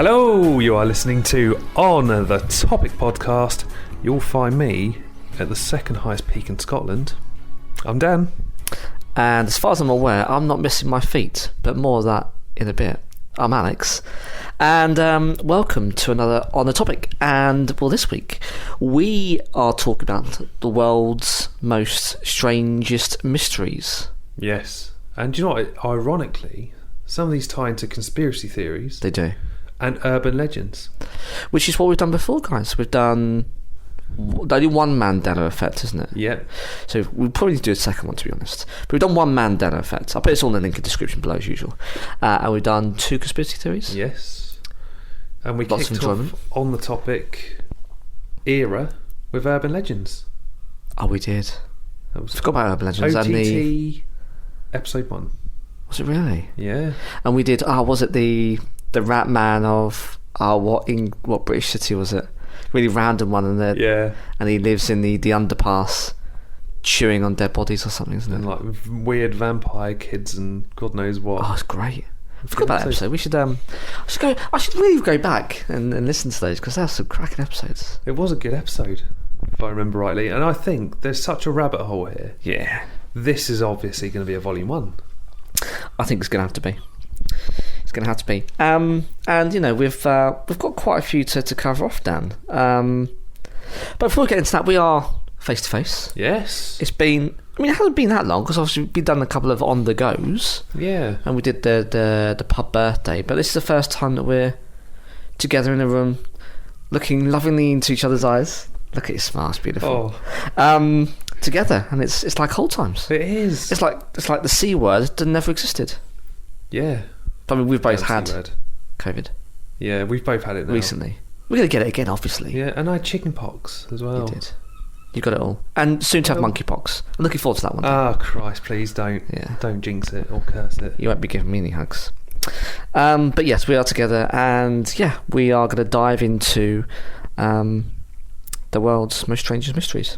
Hello, you are listening to On the Topic podcast. You'll find me at the second highest peak in Scotland. I'm Dan. And as far as I'm aware, I'm not missing my feet, but more of that in a bit. I'm Alex. And welcome to another On the Topic. And, well, this week we are talking about the world's most strangest mysteries. Yes. And do you know what? Ironically, some of these tie into conspiracy theories. They do. And urban legends. Which is what we've done before, guys. We've done only one Mandela effect, isn't it? Yeah. So we probably need to do a second one, to be honest. But we've done one Mandela effect. I'll put this all in the link in the description below, as usual. And we've done two conspiracy theories. Yes. And we Lots kicked of off enjoyment. On the Topic era with urban legends. Oh, we did. That was Forgot about urban legends. OTT And the... episode 1. Was it really? Yeah. And we did... was it the Rat Man of... what British city was it? Really random one, Yeah. And he lives in the underpass, chewing on dead bodies or something, isn't it? And like weird vampire kids and God knows what. Oh, it's great. I forgot about that episode. We should I should really go back and listen to those, because they're some cracking episodes. It was a good episode, if I remember rightly. And I think there's such a rabbit hole here. Yeah. This is obviously going to be a volume 1. I think it's going to have to be. It's going to have to be. And you know, we've got quite a few to cover off, Dan. But before we get into that, we are face to face. Yes. It's been... I mean, it hasn't been that long, because obviously we've done a couple of on the goes. Yeah. And we did the pub birthday, but this is the first time that we're together in a room, looking lovingly into each other's eyes. Look at your smile, it's beautiful. Oh. Together, and it's like old times. It is. It's like the C word that never existed. Yeah. I mean, we've both That's had the word. COVID Yeah, we've both had it now. recently. We're going to get it again, obviously. Yeah, and I had chicken pox as well. You did. You got it all. And soon to have monkeypox. I'm looking forward to that one. Oh, Christ, please don't. Yeah. Don't jinx it or curse it. You won't be giving me any hugs. But yes, we are together, and yeah, we are going to dive into the world's most strangest mysteries.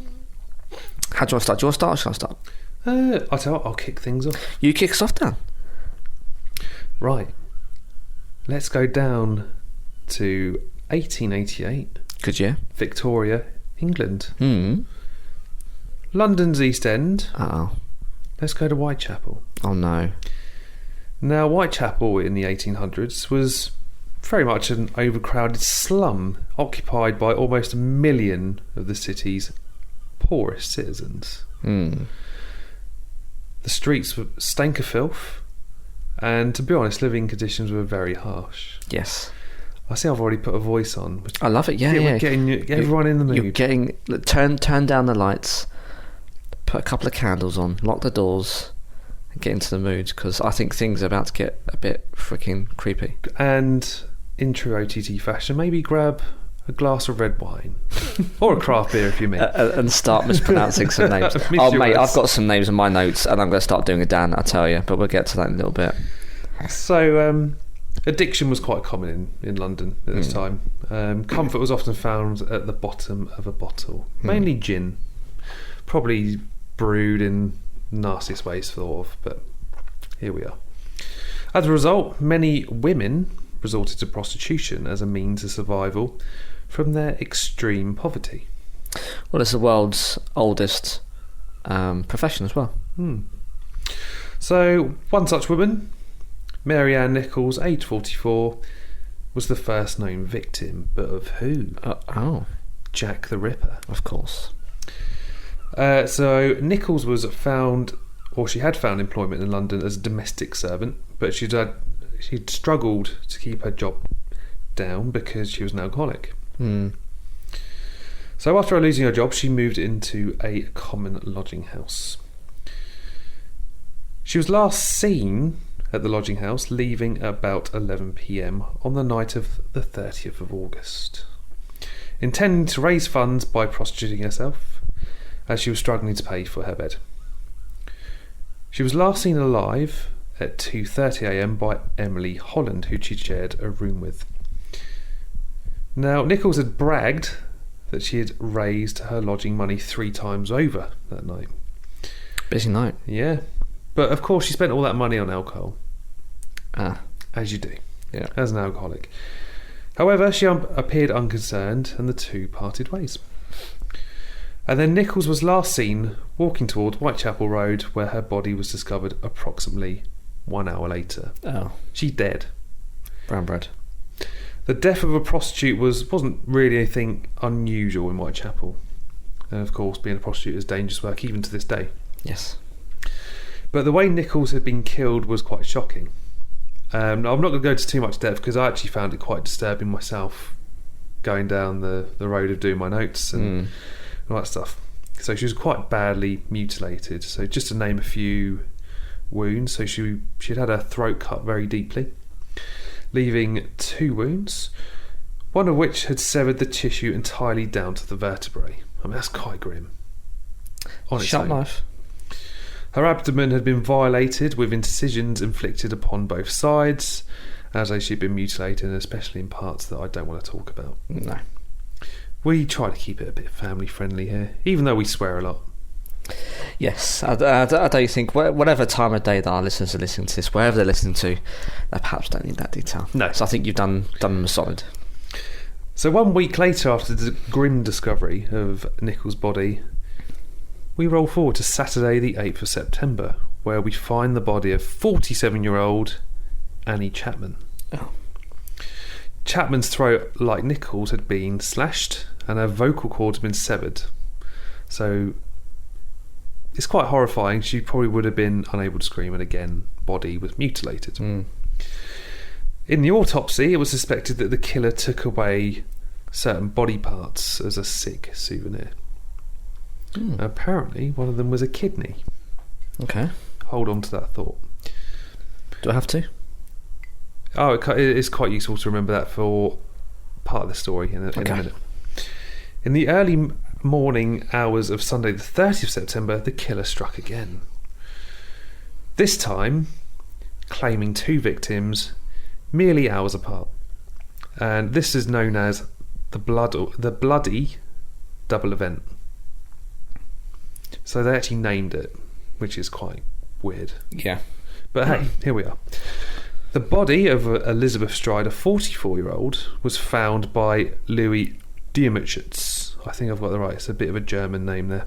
How do you want to start? Do you want to start, or shall I start? I'll tell you what, I'll kick things off. You kick us off, Dan. Right. Let's go down to 1888. Good year. Victoria, England. Hmm. London's East End. Uh-oh. Let's go to Whitechapel. Oh, no. Now, Whitechapel in the 1800s was very much an overcrowded slum occupied by almost 1 million of the city's poorest citizens. Hmm. The streets stank of filth, and to be honest, living conditions were very harsh. Yes. I see I've already put a voice on. I love it, yeah. We're getting everyone in the mood. You're getting... Turn down the lights, put a couple of candles on, lock the doors, and get into the mood, because I think things are about to get a bit freaking creepy. And in true OTT fashion, maybe grab a glass of red wine. Or a craft beer if you mean. And start mispronouncing some names. Miss Oh, your mate, words. I've got some names in my notes, and I'm going to start doing a Dan, I tell you, but we'll get to that in a little bit. So, addiction was quite common in London at this time. Comfort was often found at the bottom of a bottle. Mainly gin. Probably brewed in nastiest ways thought of, but here we are. As a result, many women resorted to prostitution as a means of survival from their extreme poverty. Well, it's the world's oldest profession as well. So, one such woman, Mary Ann Nichols, aged 44, was the first known victim, but of who? Jack the Ripper. Of course. So Nichols was found, or she had found employment in London as a domestic servant, but she'd struggled to keep her job down because she was an alcoholic. So after losing her job, she moved into a common lodging house. She was last seen at the lodging house leaving about 11 p.m. on the night of the 30th of August, intending to raise funds by prostituting herself, as she was struggling to pay for her bed. She was last seen alive at 2:30 a.m. by Emily Holland, who she shared a room with. Now, Nichols had bragged that she had raised her lodging money 3 times over that night. Busy night. Yeah. But of course she spent all that money on alcohol. Ah. As you do. Yeah. As an alcoholic. However, she appeared unconcerned and the two parted ways. And then Nichols was last seen walking toward Whitechapel Road, where her body was discovered approximately 1 hour later. Oh. She's dead. Brown bread. The death of a prostitute wasn't really anything unusual in Whitechapel. And of course, being a prostitute is dangerous work even to this day. Yes. But the way Nichols had been killed was quite shocking. I'm not going to go into too much depth because I actually found it quite disturbing myself going down the road of doing my notes and all that stuff. So she was quite badly mutilated. So just to name a few wounds, so she'd had her throat cut very deeply, leaving 2 wounds, one of which had severed the tissue entirely down to the vertebrae. I mean, that's quite grim. Sharp knife. Her abdomen had been violated with incisions inflicted upon both sides, as though she'd been mutilated, and especially in parts that I don't want to talk about. No. We try to keep it a bit family friendly here, even though we swear a lot. Yes, I don't think, whatever time of day that our listeners are listening to this, wherever they're listening to, they perhaps don't need that detail. No. So I think you've done them a solid. So 1 week later, after the grim discovery of Nichols' body, we roll forward to Saturday the 8th of September, where we find the body of 47-year-old Annie Chapman. Oh. Chapman's throat, like Nichols', had been slashed and her vocal cords had been severed. So it's quite horrifying. She probably would have been unable to scream, and again, body was mutilated. In the autopsy, it was suspected that the killer took away certain body parts as a sick souvenir. Apparently, one of them was a kidney. Okay. Hold on to that thought. Do I have to? Oh, it's quite useful to remember that for part of the story in a minute. In the early morning hours of Sunday the 30th of September, the killer struck again. This time, claiming 2 victims merely hours apart. And this is known as the bloody double event. So they actually named it, which is quite weird. Yeah. But hey, here we are. The body of Elizabeth Stride, a 44-year-old, was found by Louis Diemschutz. I think I've got that right. It's a bit of a German name there.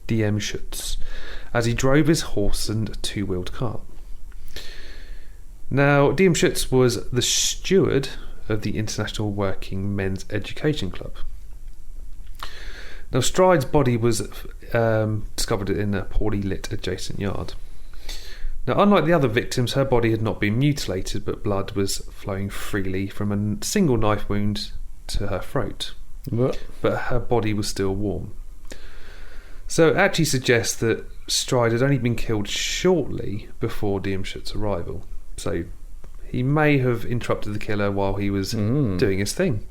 Diemschutz. As he drove his horse and 2-wheeled cart. Now, Diemschutz was the steward of the International Working Men's Education Club. Now, Stride's body was discovered in a poorly lit adjacent yard. Now, unlike the other victims, her body had not been mutilated, but blood was flowing freely from a single knife wound to her throat. What? But her body was still warm. So it actually suggests that Stride had only been killed shortly before Diemschutz's arrival. So he may have interrupted the killer while he was doing his thing.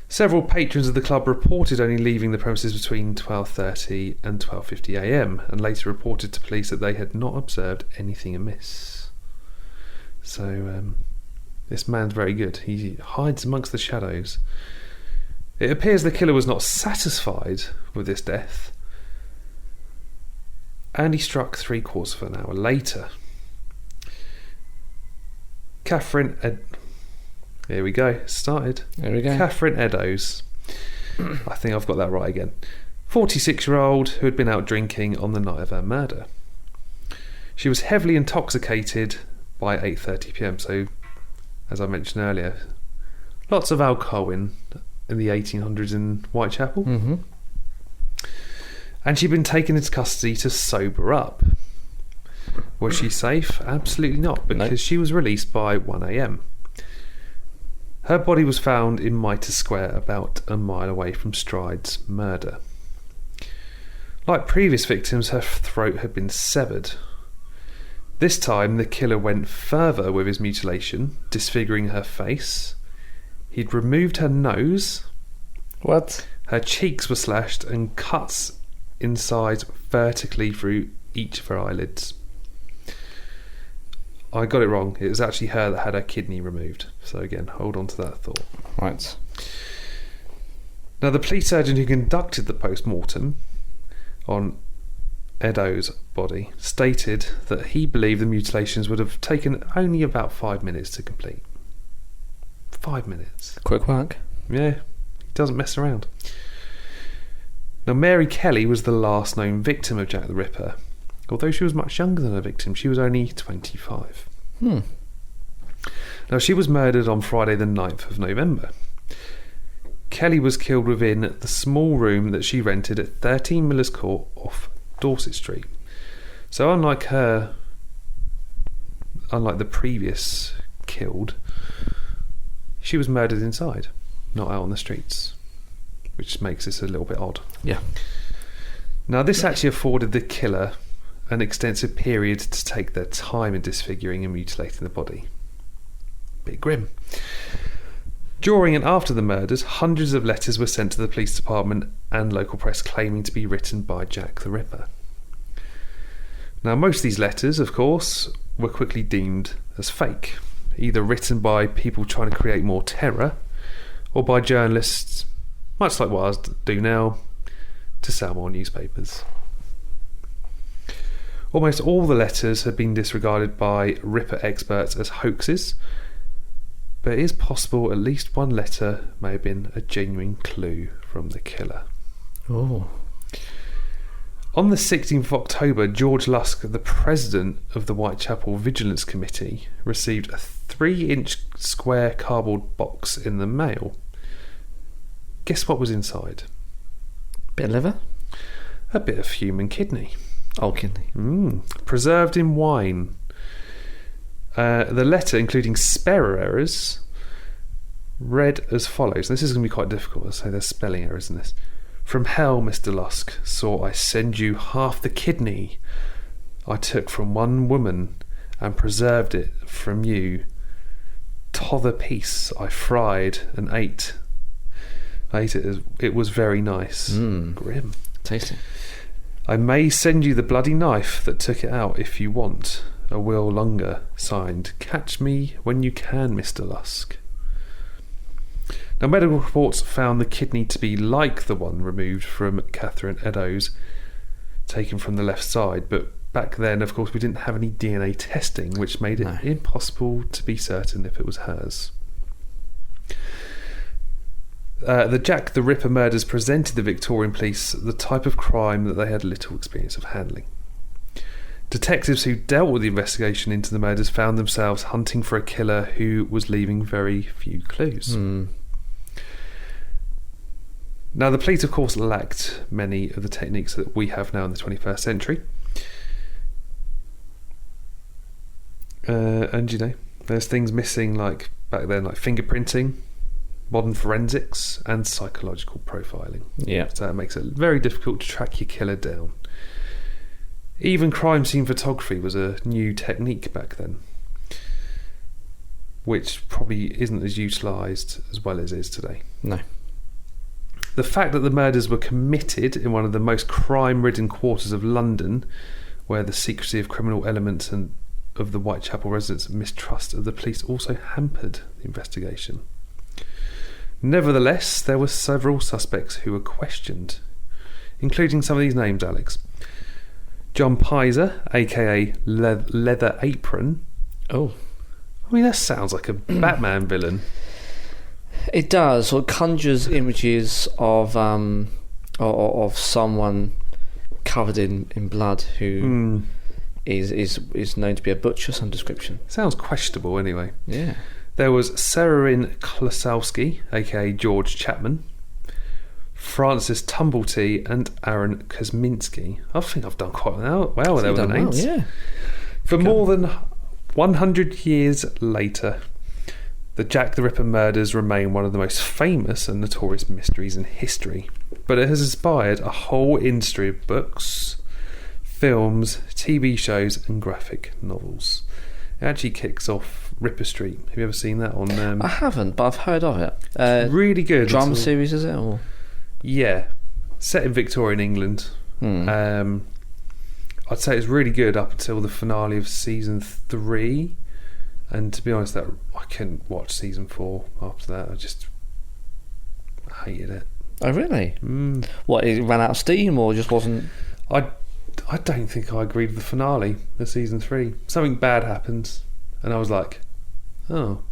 Several patrons of the club reported only leaving the premises between 12:30 and 12:50 a.m. and later reported to police that they had not observed anything amiss. So this man's very good. He hides amongst the shadows. It appears the killer was not satisfied with this death, and he struck 3/4 of an hour later. Here we go. Started. There we go. Catherine Eddowes. I think I've got that right again. 46-year-old who had been out drinking on the night of her murder. She was heavily intoxicated by 8:30 p.m. So, as I mentioned earlier, lots of alcohol in the 1800s in Whitechapel. Mm-hmm. And she'd been taken into custody to sober up. Was she safe? Absolutely not, because she was released by 1 a.m. Her body was found in Mitre Square, about a mile away from Stride's murder. Like previous victims, her throat had been severed. This time, the killer went further with his mutilation, disfiguring her face. He'd removed her nose. What? Her cheeks were slashed and cuts incised vertically through each of her eyelids. I got it wrong. It was actually her that had her kidney removed. So again, hold on to that thought. Right. Now, the police surgeon who conducted the post-mortem on Eddowes' body stated that he believed the mutilations would have taken only about 5 minutes to complete. 5 minutes. Quick work. Yeah, he doesn't mess around. Now, Mary Kelly was the last known victim of Jack the Ripper. Although she was much younger than her victim, she was only 25. Now, she was murdered on Friday the 9th of November. Kelly was killed within the small room that she rented at 13 Miller's Court off Dorset Street. So unlike the previous killed, she was murdered inside, not out on the streets, which makes this a little bit odd. Yeah. Now, this actually afforded the killer an extensive period to take their time in disfiguring and mutilating the body. Bit grim. During and after the murders, hundreds of letters were sent to the police department and local press claiming to be written by Jack the Ripper. Now, most of these letters, of course, were quickly deemed as fake, either written by people trying to create more terror or by journalists, much like what I do now, to sell more newspapers. Almost all the letters had been disregarded by Ripper experts as hoaxes, but it is possible at least one letter may have been a genuine clue from the killer. Oh. On the 16th of October, George Lusk, the president of the Whitechapel Vigilance Committee, received a 3-inch square cardboard box in the mail. Guess what was inside? Bit of liver? A bit of human kidney. Oh, kidney. Preserved in wine. The letter, including speller errors, read as follows. This is going to be quite difficult. So there's spelling errors in this. From hell, Mr. Lusk, saw I send you half the kidney I took from one woman and preserved it from you. T'other piece I fried and ate. I ate it. It was very nice. Grim. Tasty. I may send you the bloody knife that took it out if you want. A will longer. Signed, catch me when you can, Mr. Lusk. Now, medical reports found the kidney to be like the one removed from Catherine Eddowes, taken from the left side, but back then, of course, we didn't have any DNA testing, which made it impossible to be certain if it was hers. The Jack the Ripper murders presented the Victorian police the type of crime that they had little experience of handling. Detectives who dealt with the investigation into the murders found themselves hunting for a killer who was leaving very few clues. Now, the police, of course, lacked many of the techniques that we have now in the 21st century. And, you know, there's things missing like back then, like fingerprinting, modern forensics, and psychological profiling. Yeah. So it makes it very difficult to track your killer down. Even crime scene photography was a new technique back then, which probably isn't as utilised as well as it is today. No. The fact that the murders were committed in one of the most crime-ridden quarters of London, where the secrecy of criminal elements and of the Whitechapel residents' mistrust of the police also hampered the investigation. Nevertheless, there were several suspects who were questioned, including some of these names, Alex. John Pizer, aka Leather Apron. Oh. I mean, that sounds like a Batman villain. It does. Or it conjures images of someone covered in blood who is known to be a butcher, some description. Sounds questionable anyway. Yeah. There was Severin Klosowski, aka George Chapman, Francis Tumblety, and Aaron Kosminski. I think I've done quite well with the names. Well, yeah. For more than 100 years later, the Jack the Ripper murders remain one of the most famous and notorious mysteries in history. But it has inspired a whole industry of books, films, TV shows, and graphic novels. It actually kicks off Ripper Street. Have you ever seen that on? I haven't, but I've heard of it. Really good. Drama series, is it? Or? Yeah, set in Victorian England. I'd say it's really good up until the finale of season 3. And to be honest, I couldn't watch season 4 after that. I just hated it. Oh, really? What, it ran out of steam or just wasn't... I don't think I agreed with the finale of season 3. Something bad happened, and I was like, oh,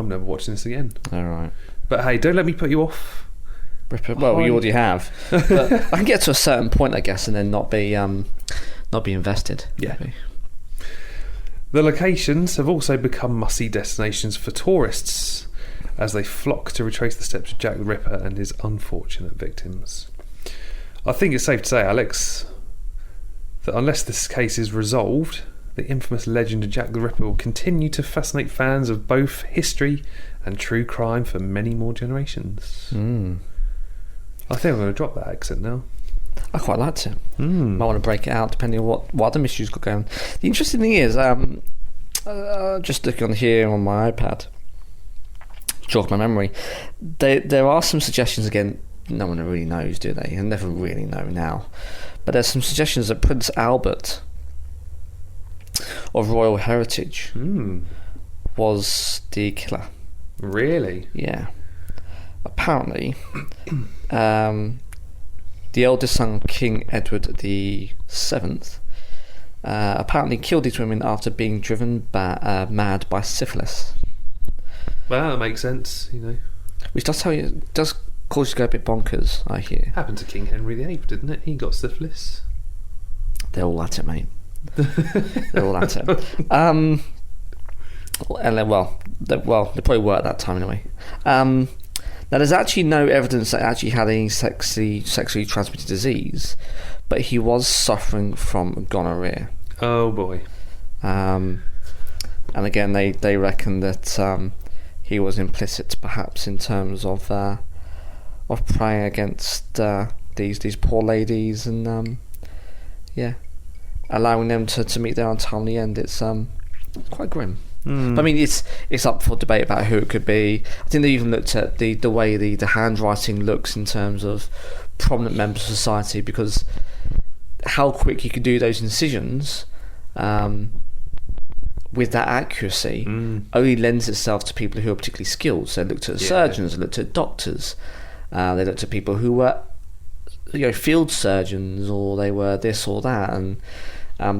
I'm never watching this again. All right. But hey, don't let me put you off. Ripper. Well, you already have. But I can get to a certain point, I guess, and then not be invested. Yeah. Maybe. The locations have also become must-see destinations for tourists as they flock to retrace the steps of Jack the Ripper and his unfortunate victims. I think it's safe to say, Alex, that unless this case is resolved, the infamous legend of Jack the Ripper will continue to fascinate fans of both history and true crime for many more generations. I think I'm going to drop that accent now. I quite liked it. Might want to break it out depending on what other mysteries got going. The interesting thing is, just looking on here on my iPad, jog my memory, there are some suggestions. Again, no one really knows, do they? And never really know now. But there's some suggestions that Prince Albert of royal heritage was the killer. Really? Yeah. Apparently, the eldest son of King Edward the Seventh apparently killed these women after being driven mad by syphilis. Well, that makes sense, you know. Which does cause you to go a bit bonkers, I hear. Happened to King Henry VIII, didn't it? He got syphilis. They're all at it, mate. They're all at it. And then, they probably were at that time anyway. Now, there's actually no evidence that he actually had any sexually transmitted disease, but he was suffering from gonorrhea. Oh boy. And again, they reckon that he was implicit, perhaps, in terms of preying against these poor ladies and allowing them to meet their untimely end. It's quite grim. I mean, it's up for debate about who it could be. I think they even looked at the way the handwriting looks in terms of prominent members of society, because how quick you could do those incisions with that accuracy only lends itself to people who are particularly skilled. So they looked at surgeons, they looked at doctors, they looked at people who were field surgeons, or they were this or that, and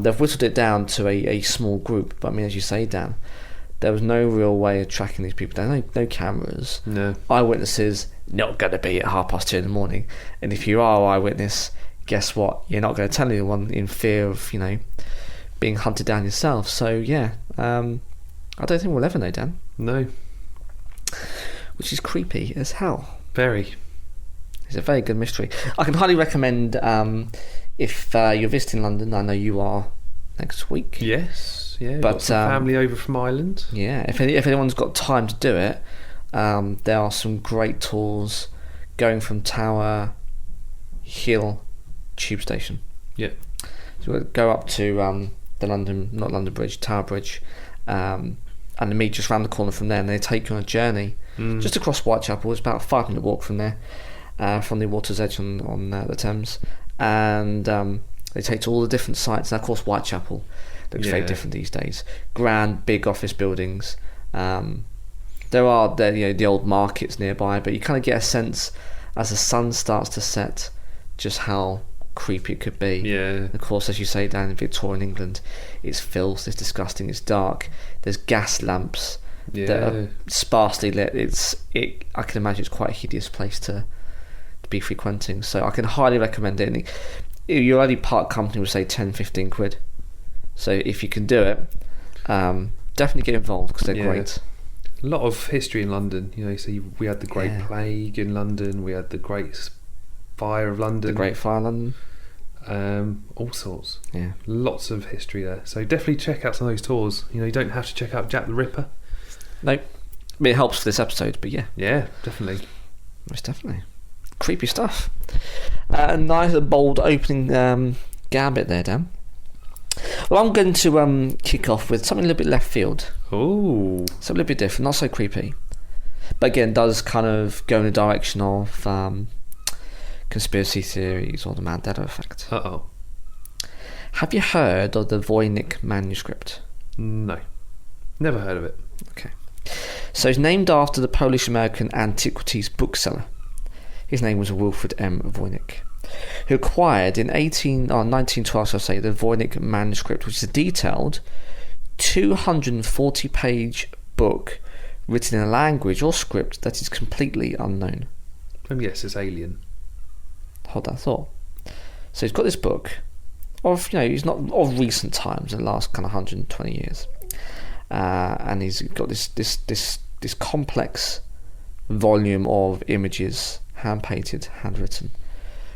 they've whittled it down to a small group. But I mean, as you say, Dan, there was no real way of tracking these people down. No cameras. No. Eyewitnesses, not going to be at 2:30 in the morning. And if you are eyewitness, guess what? You're not going to tell anyone in fear of being hunted down yourself. So yeah, I don't think we'll ever know, Dan. No. Which is creepy as hell. Very. It's a very good mystery. I can highly recommend, if you're visiting London, I know you are next week. Yes, yeah. But got some family over from Ireland. Yeah, if anyone's got time to do it, there are some great tours going from Tower Hill Tube Station. Yeah. So we'll go up to the not London Bridge, Tower Bridge, and then meet just round the corner from there, and they take you on a journey just across Whitechapel. It's about a 5-minute walk from there, from the water's edge on the Thames. And they take to all the different sites. And of course, Whitechapel looks very different these days. Grand, big office buildings. There are the old markets nearby, but you kind of get a sense as the sun starts to set just how creepy it could be. Yeah. Of course, as you say, down in Victorian England, it's filth, it's disgusting, it's dark. There's gas lamps that are sparsely lit. I can imagine it's quite a hideous place to be frequenting, so I can highly recommend it. Your only park company would say 10-15 quid, so if you can do it, definitely get involved, because they're great. A lot of history in London, so we had the Great Plague in London, we had the Great Fire of London, all sorts. Lots of history there, so definitely check out some of those tours. You don't have to check out Jack the Ripper. Nope. I mean, it helps for this episode, but yeah, definitely, most definitely. Creepy stuff. A nice bold opening gambit there, Dan. Well, I'm going to kick off with something a little bit left field. Oh, something a little bit different, not so creepy, but again does kind of go in the direction of conspiracy theories or the Mandela effect. Have you heard of the Voynich manuscript? No, never heard of it. Okay, so it's named after the Polish-American antiquities bookseller. His name was Wilfred M. Voynich, who acquired in 1912, shall I say, the Voynich manuscript, which is a detailed 240-page book written in a language or script that is completely unknown. Yes, it's alien. Hold that thought. So he's got this book of, he's not of recent times, in the last kind of 120 years, and he's got this complex volume of images, hand painted, handwritten,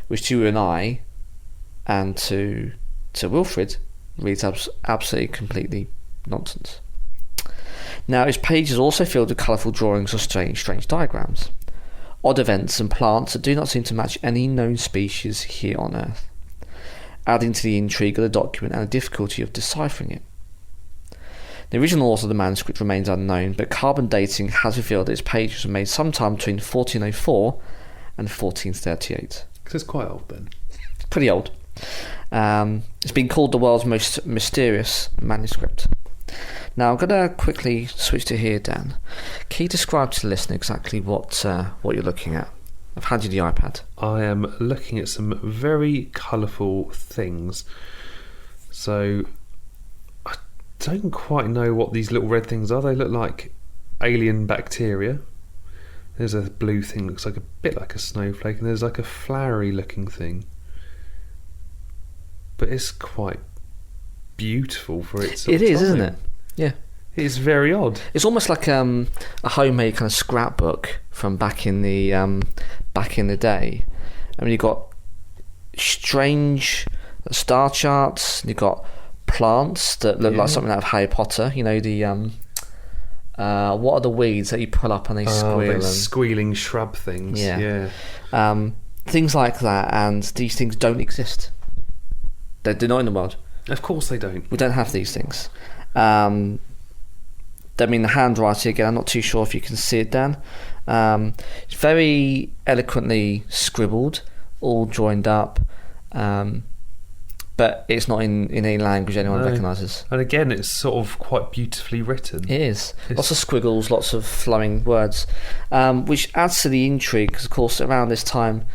which to you and I, and to Wilfred, reads absolutely completely nonsense. Now his page is also filled with colourful drawings of strange diagrams, odd events and plants that do not seem to match any known species here on Earth, adding to the intrigue of the document and the difficulty of deciphering it. The original author of the manuscript remains unknown, but carbon dating has revealed that its pages were made sometime between 1404 and 1438. Because it's quite old then. Pretty old. It's been called the world's most mysterious manuscript. Now I'm going to quickly switch to here, Dan. Can you describe to the listener exactly what you're looking at? I've handed you the iPad. I am looking at some very colourful things. So I don't quite know what these little red things are. They look like alien bacteria. There's a blue thing, looks like a bit like a snowflake, and there's like a flowery looking thing. But it's quite beautiful for its It is, isn't it? Yeah. It's very odd. It's almost like a homemade kind of scrapbook from back in the day. I mean, you've got strange star charts. You've got plants that look like something out of Harry Potter. The what are the weeds that you pull up and they squeal? Those squealing shrub things. Yeah. Things like that, and these things don't exist. They're not in the world. Of course they don't. We don't have these things. The handwriting, again, I'm not too sure if you can see it, Dan. It's very eloquently scribbled, all joined up, but it's not in any language anyone recognises. And again, it's sort of quite beautifully written. It is. Lots of squiggles, lots of flowing words, which adds to the intrigue, because, of course, around this time,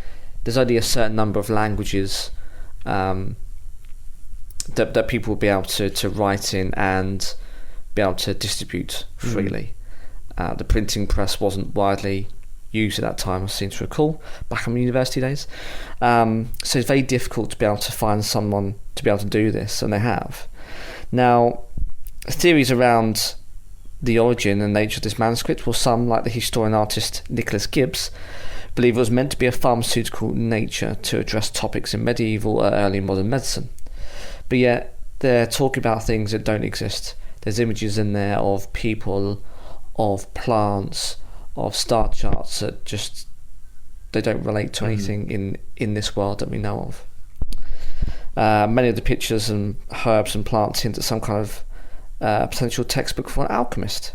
there's only a certain number of languages that people will be able to write in and be able to distribute freely. The printing press wasn't widely used at that time, I seem to recall, back in university days. So it's very difficult to be able to find someone to be able to do this, and they have. Now, theories around the origin and nature of this manuscript, well, some, like the historian artist Nicholas Gibbs, believe it was meant to be a pharmaceutical nature to address topics in medieval or early modern medicine. But yet, they're talking about things that don't exist. There's images in there of people, of plants, of star charts that just, they don't relate to anything in this world that we know of. Many of the pictures and herbs and plants hint at some kind of potential textbook for an alchemist.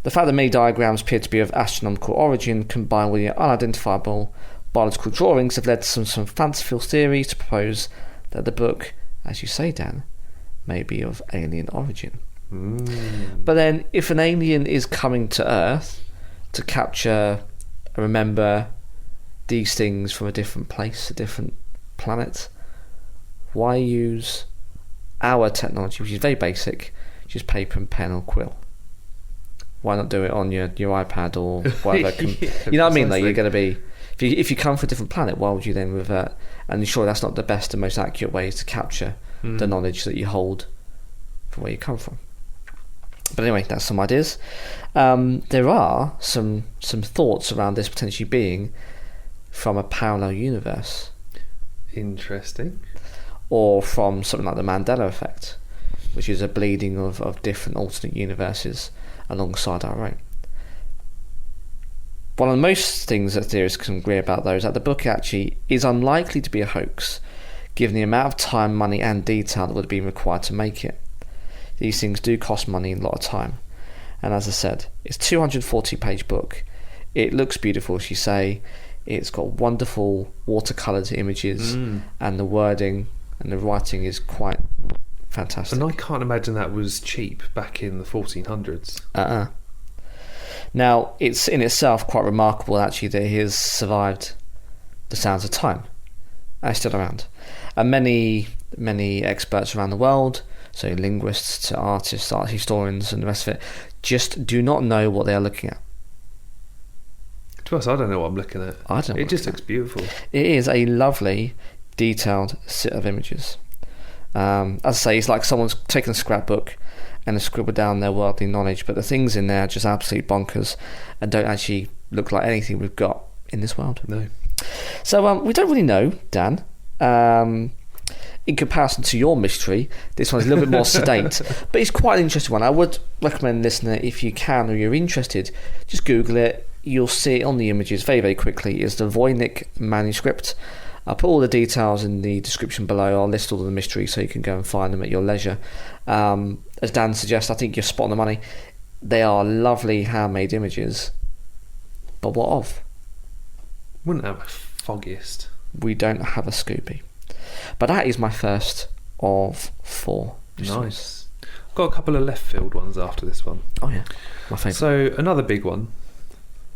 The fact that many diagrams appear to be of astronomical origin, combined with the unidentifiable biological drawings, have led to some fanciful theories to propose that the book, as you say, Dan, may be of alien origin. But then, if an alien is coming to Earth to capture and remember these things from a different place, a different planet, why use our technology, which is very basic, which is paper and pen or quill? Why not do it on your iPad or whatever? You know what I mean? Like, you're going to be, if you come from a different planet, why would you then revert? And sure, that's not the best and most accurate way to capture the knowledge that you hold from where you come from. But anyway, that's some ideas. There are some thoughts around this potentially being from a parallel universe. Interesting. Or from something like the Mandela effect, which is a bleeding of different alternate universes alongside our own. One of the most things that theorists can agree about, though, is that the book actually is unlikely to be a hoax, given the amount of time, money and detail that would have been required to make it. These things do cost money and a lot of time. And as I said, it's a 240-page book. It looks beautiful, as you say. It's got wonderful watercoloured images, and the wording and the writing is quite fantastic. And I can't imagine that was cheap back in the 1400s. Now, it's in itself quite remarkable, actually, that he has survived the sands of time and is still around. And many experts around the world, so linguists to artists, art historians and the rest of it, just do not know what they are looking at. To us, I don't know what I'm looking at. I don't know. It just looks beautiful. It is a lovely, detailed set of images. As I say, it's like someone's taken a scrapbook and has scribbled down their worldly knowledge, but the things in there are just absolute bonkers and don't actually look like anything we've got in this world. No. So we don't really know, Dan. In comparison to your mystery, this one's a little bit more sedate, but it's quite an interesting one. I would recommend, listener, if you can or you're interested, just Google it. You'll see it on the images very, very quickly. It's the Voynich manuscript. I'll put all the details in the description below. I'll list all the mysteries so you can go and find them at your leisure. As Dan suggests, I think you're spot on the money. They are lovely handmade images. But what of? Wouldn't have a foggiest. We don't have a Scooby. But that is my first of 4. Nice. I've got a couple of left field ones after this one. Oh yeah, my favourite. So another big one,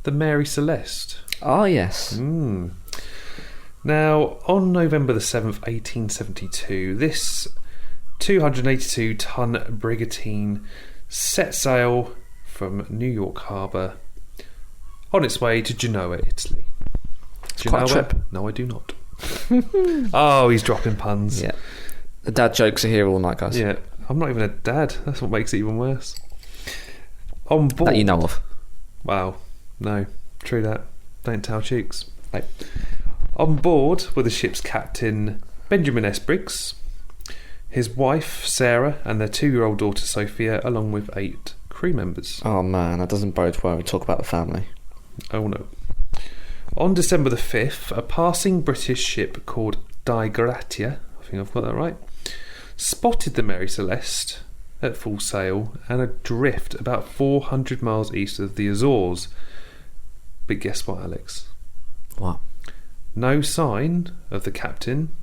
the Mary Celeste. Oh yes. Now, on November the 7th, 1872, this 282-ton brigantine set sail from New York Harbour on its way to Genoa, Italy. It's quite a trip. No, I do not. Oh, he's dropping puns. Yeah. The dad jokes are here all night, guys. Yeah, I'm not even a dad. That's what makes it even worse. On board. That you know of. Wow. No, true that. Don't tell cheeks. Right. On board were the ship's captain, Benjamin S. Briggs, his wife, Sarah, and their 2-year-old daughter, Sophia, along with 8 crew members. Oh man, that doesn't bode well. We talk about the family. Oh no. On December the 5th, a passing British ship called Di Gratia, I think I've got that right, spotted the Mary Celeste at full sail and adrift about 400 miles east of the Azores. But guess what, Alex? What? No sign of the captain,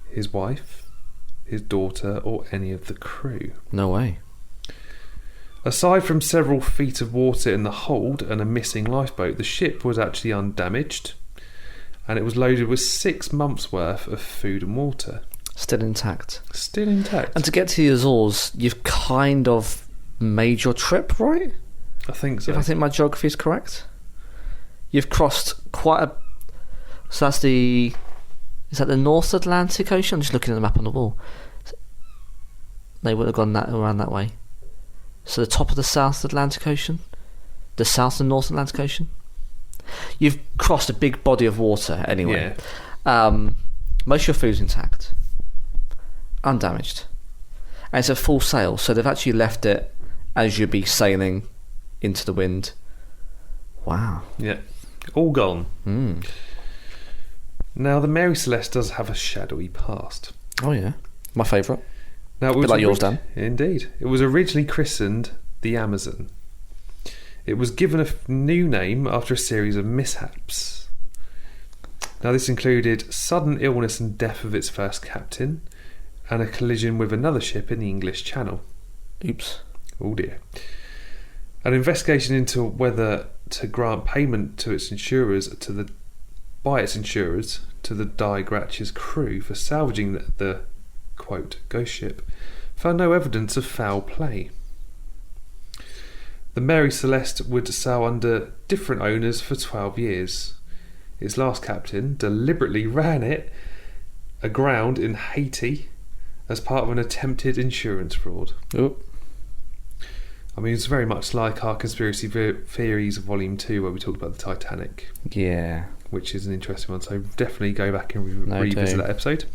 his wife, his daughter, or any of the crew. No way. Aside from several feet of water in the hold and a missing lifeboat, the ship was actually undamaged, and it was loaded with 6 months' worth of food and water. Still intact. Still intact. And to get to the Azores, you've kind of made your trip, right? I think so. If I think my geography is correct. You've crossed quite a... So that's the... Is that the North Atlantic Ocean? I'm just looking at the map on the wall. They would have gone around that way. So the top of the South Atlantic Ocean? The South and North Atlantic Ocean? You've crossed a big body of water anyway. Yeah. Most of your food's intact. Undamaged. And it's a full sail, so they've actually left it as you'd be sailing into the wind. Wow. Yeah. All gone. Now, the Mary Celeste does have a shadowy past. Oh yeah. My favourite. Now, it A was bit like yours, Dan. Indeed. It was originally christened the Amazon. It was given a new name after a series of mishaps. Now, this included sudden illness and death of its first captain and a collision with another ship in the English Channel. Oops. Oh dear. An investigation into whether to grant payment to its insurers by its insurers to the Di Gratia's crew for salvaging the quote, ghost ship, found no evidence of foul play. The Mary Celeste would sail under different owners for 12 years. Its last captain deliberately ran it aground in Haiti as part of an attempted insurance fraud. Oh. I mean, it's very much like our Conspiracy Theories Volume 2 where we talked about the Titanic. Yeah. Which is an interesting one, so definitely go back and revisit that episode.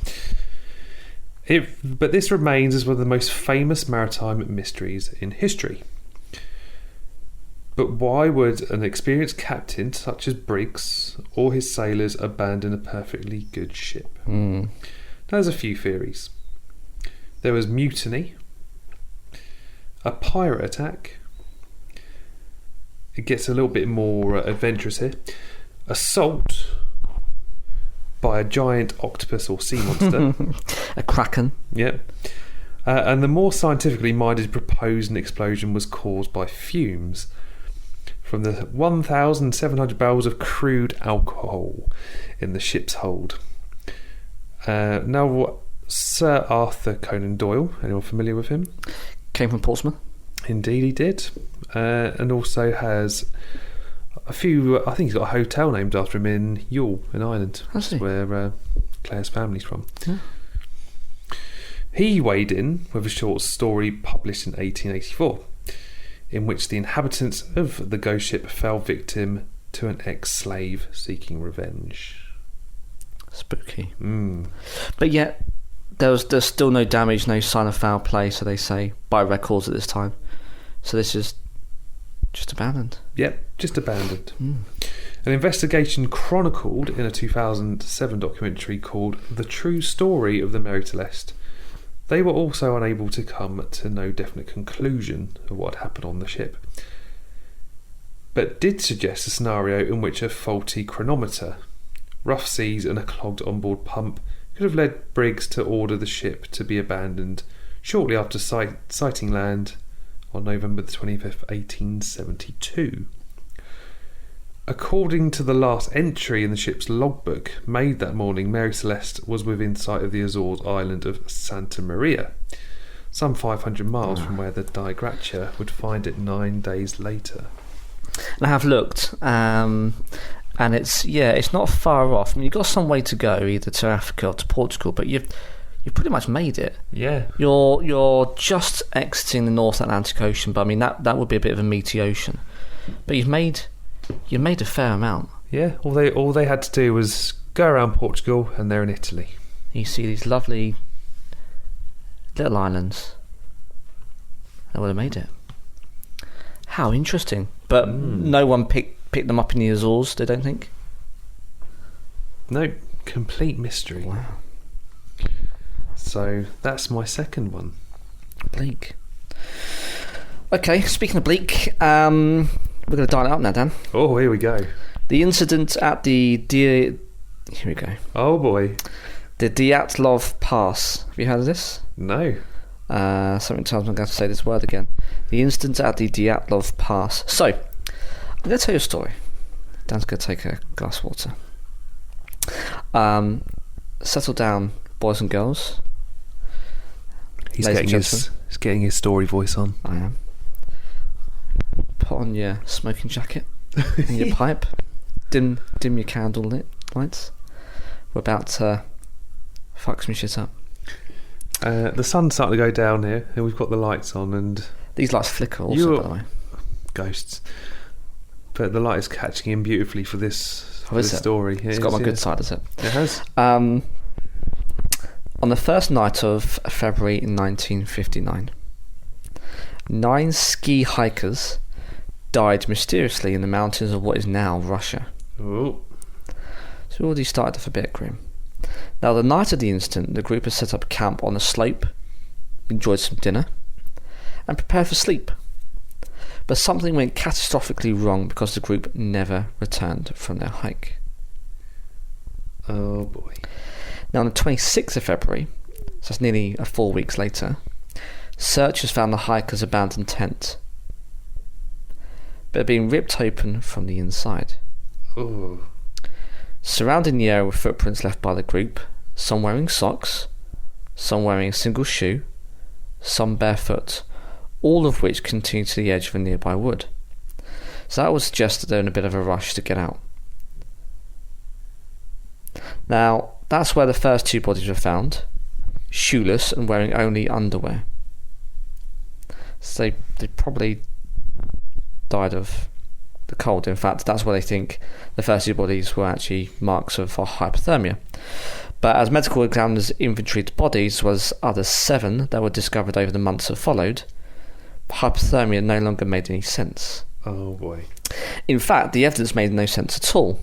But this remains as one of the most famous maritime mysteries in history. But why would an experienced captain such as Briggs or his sailors abandon a perfectly good ship? Now, there's a few theories. There was mutiny, a pirate attack. It gets a little bit more adventurous here. Assault by a giant octopus or sea monster. A kraken. Yep. And the more scientifically minded proposed an explosion was caused by fumes from the 1,700 barrels of crude alcohol in the ship's hold. Now, Sir Arthur Conan Doyle, anyone familiar with him? Came from Portsmouth. Indeed, he did. And also has a few. I think he's got a hotel named after him in Youghal in Ireland. Has he? Where Claire's family's from. Yeah. He weighed in with a short story published in 1884, in which the inhabitants of the ghost ship fell victim to an ex-slave seeking revenge. Spooky. But yet, there's still no damage, no sign of foul play, so they say, by records at this time. So this is just abandoned. Yep, just abandoned. An investigation chronicled in a 2007 documentary called The True Story of the Mary Celeste. They were also unable to come to no definite conclusion of what happened on the ship, but did suggest a scenario in which a faulty chronometer, rough seas and a clogged onboard pump could have led Briggs to order the ship to be abandoned shortly after sighting land on November the 25th, 1872. According to the last entry in the ship's logbook made that morning, Mary Celeste was within sight of the Azores island of Santa Maria, some 500 miles from where the Die Gracia would find it 9 days later. And I have looked, and it's not far off. I mean, you've got some way to go, either to Africa or to Portugal, but you've pretty much made it. Yeah. You're just exiting the North Atlantic Ocean, but I mean that would be a bit of a meaty ocean. But you've made a fair amount. Yeah, all they had to do was go around Portugal and they're in Italy. You see these lovely little islands. They would have made it. How interesting. But no one picked them up in the Azores, they don't think? No, complete mystery. Wow. So that's my second one. Bleak. Okay, speaking of bleak, we're going to dial it up now, Dan. Oh, here we go. The incident at the Here we go. Oh boy. The Dyatlov Pass. Have you heard of this? No. Something tells me I'm going to say this word again. The incident at the Dyatlov Pass. So, I'm going to tell you a story. Dan's going to take a glass of water. Settle down, boys and girls. He's getting his story voice on. I am. Put on your smoking jacket and your pipe. Dim your candle lights. We're about to fuck some shit up. The sun's starting to go down here, and we've got the lights on, and these lights flicker also, by the way. Ghosts. But the light is catching in beautifully for this story. It's got my good side, has it? It has. On the first night of February 1959, 9 ski hikers died mysteriously in the mountains of what is now Russia. Oh. So we already started off a bit grim. Now, the night of the incident, the group had set up camp on a slope, enjoyed some dinner, and prepared for sleep. But something went catastrophically wrong because the group never returned from their hike. Oh boy. Now, on the 26th of February, so that's nearly 4 weeks later, searchers found the hikers' abandoned tent, but it had been ripped open from the inside. Oh. Surrounding the area were footprints left by the group, some wearing socks, some wearing a single shoe, some barefoot, all of which continued to the edge of a nearby wood. So that would suggest that they were in a bit of a rush to get out. Now, that's where the first 2 bodies were found, shoeless and wearing only underwear. So they probably died of the cold. In fact, that's where they think the first 2 bodies were actually marks of hypothermia. But as medical examiners inventoried the bodies, was other 7 that were discovered over the months that followed, hypothermia no longer made any sense. Oh boy. In fact, the evidence made no sense at all.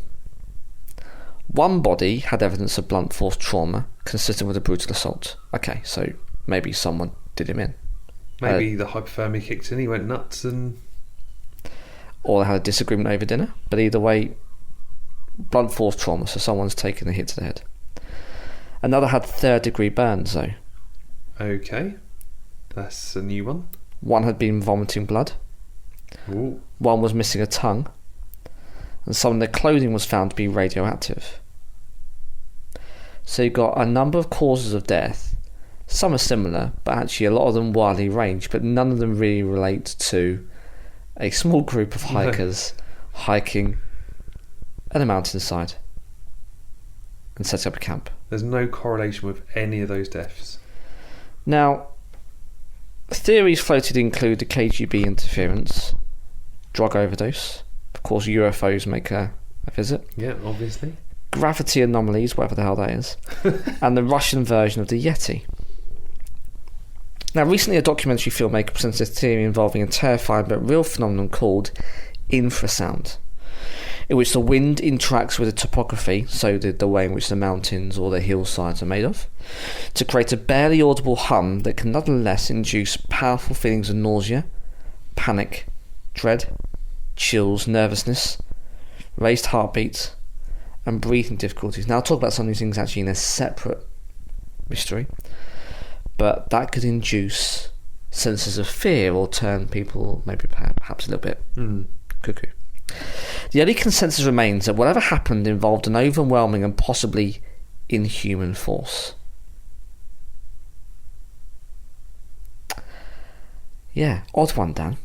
One body had evidence of blunt force trauma consistent with a brutal assault. Okay, so maybe someone did him in. Maybe the hypothermia kicked in, he went nuts, and... Or they had a disagreement over dinner. But either way, blunt force trauma, so someone's taken a hit to the head. Another had 3rd-degree burns, though. Okay. That's a new one. One had been vomiting blood. Ooh. One was missing a tongue. And some of their clothing was found to be radioactive. So you've got a number of causes of death Some are similar, but actually a lot of them widely range, but none of them really relate to a small group of hikers hiking at a mountainside and setting up a camp. There's no correlation with any of those deaths. Now, theories floated include the KGB interference, drug overdose, of course UFOs make a visit. Yeah, obviously. Gravity anomalies, whatever the hell that is, and the Russian version of the Yeti. Now, recently a documentary filmmaker presented a theory involving a terrifying but real phenomenon called infrasound, in which the wind interacts with the topography, so the way in which the mountains or the hillsides are made of, to create a barely audible hum that can nonetheless induce powerful feelings of nausea, panic, dread, chills, nervousness, raised heartbeat, and breathing difficulties. Now, I'll talk about some of these things actually in a separate mystery, but that could induce senses of fear or turn people maybe perhaps a little bit cuckoo. The only consensus remains that whatever happened involved an overwhelming and possibly inhuman force. Yeah, odd one, Dan.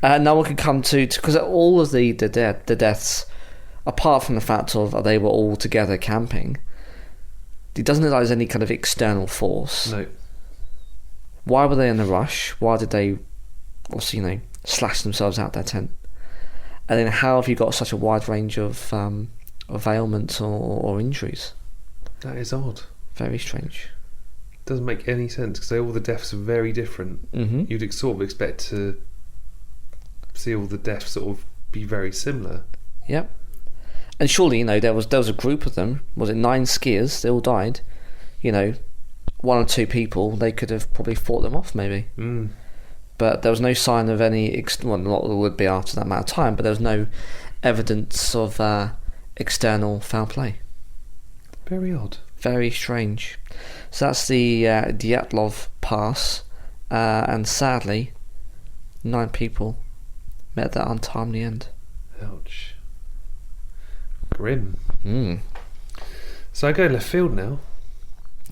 No one can come to because all of the deaths, apart from the fact of they were all together camping, it doesn't look like there's any kind of external force. No. Why were they in a rush? Why did they, obviously, slash themselves out their tent? And then how have you got such a wide range of ailments or injuries? That is odd. Very strange. Doesn't make any sense because all the deaths are very different. Mm-hmm. You'd sort of expect to see all the deaths sort of be very similar. Yep. And surely, there was a group of them. Was it 9 skiers? They all died. 1 or 2 people. They could have probably fought them off, maybe. Mm. But there was no sign of any. Well, not there would be after that amount of time. But there was no evidence of external foul play. Very odd. Very strange. So that's the Dyatlov Pass, and sadly, 9 people met that untimely end. Ouch. Grim. Mm. So I go left field now.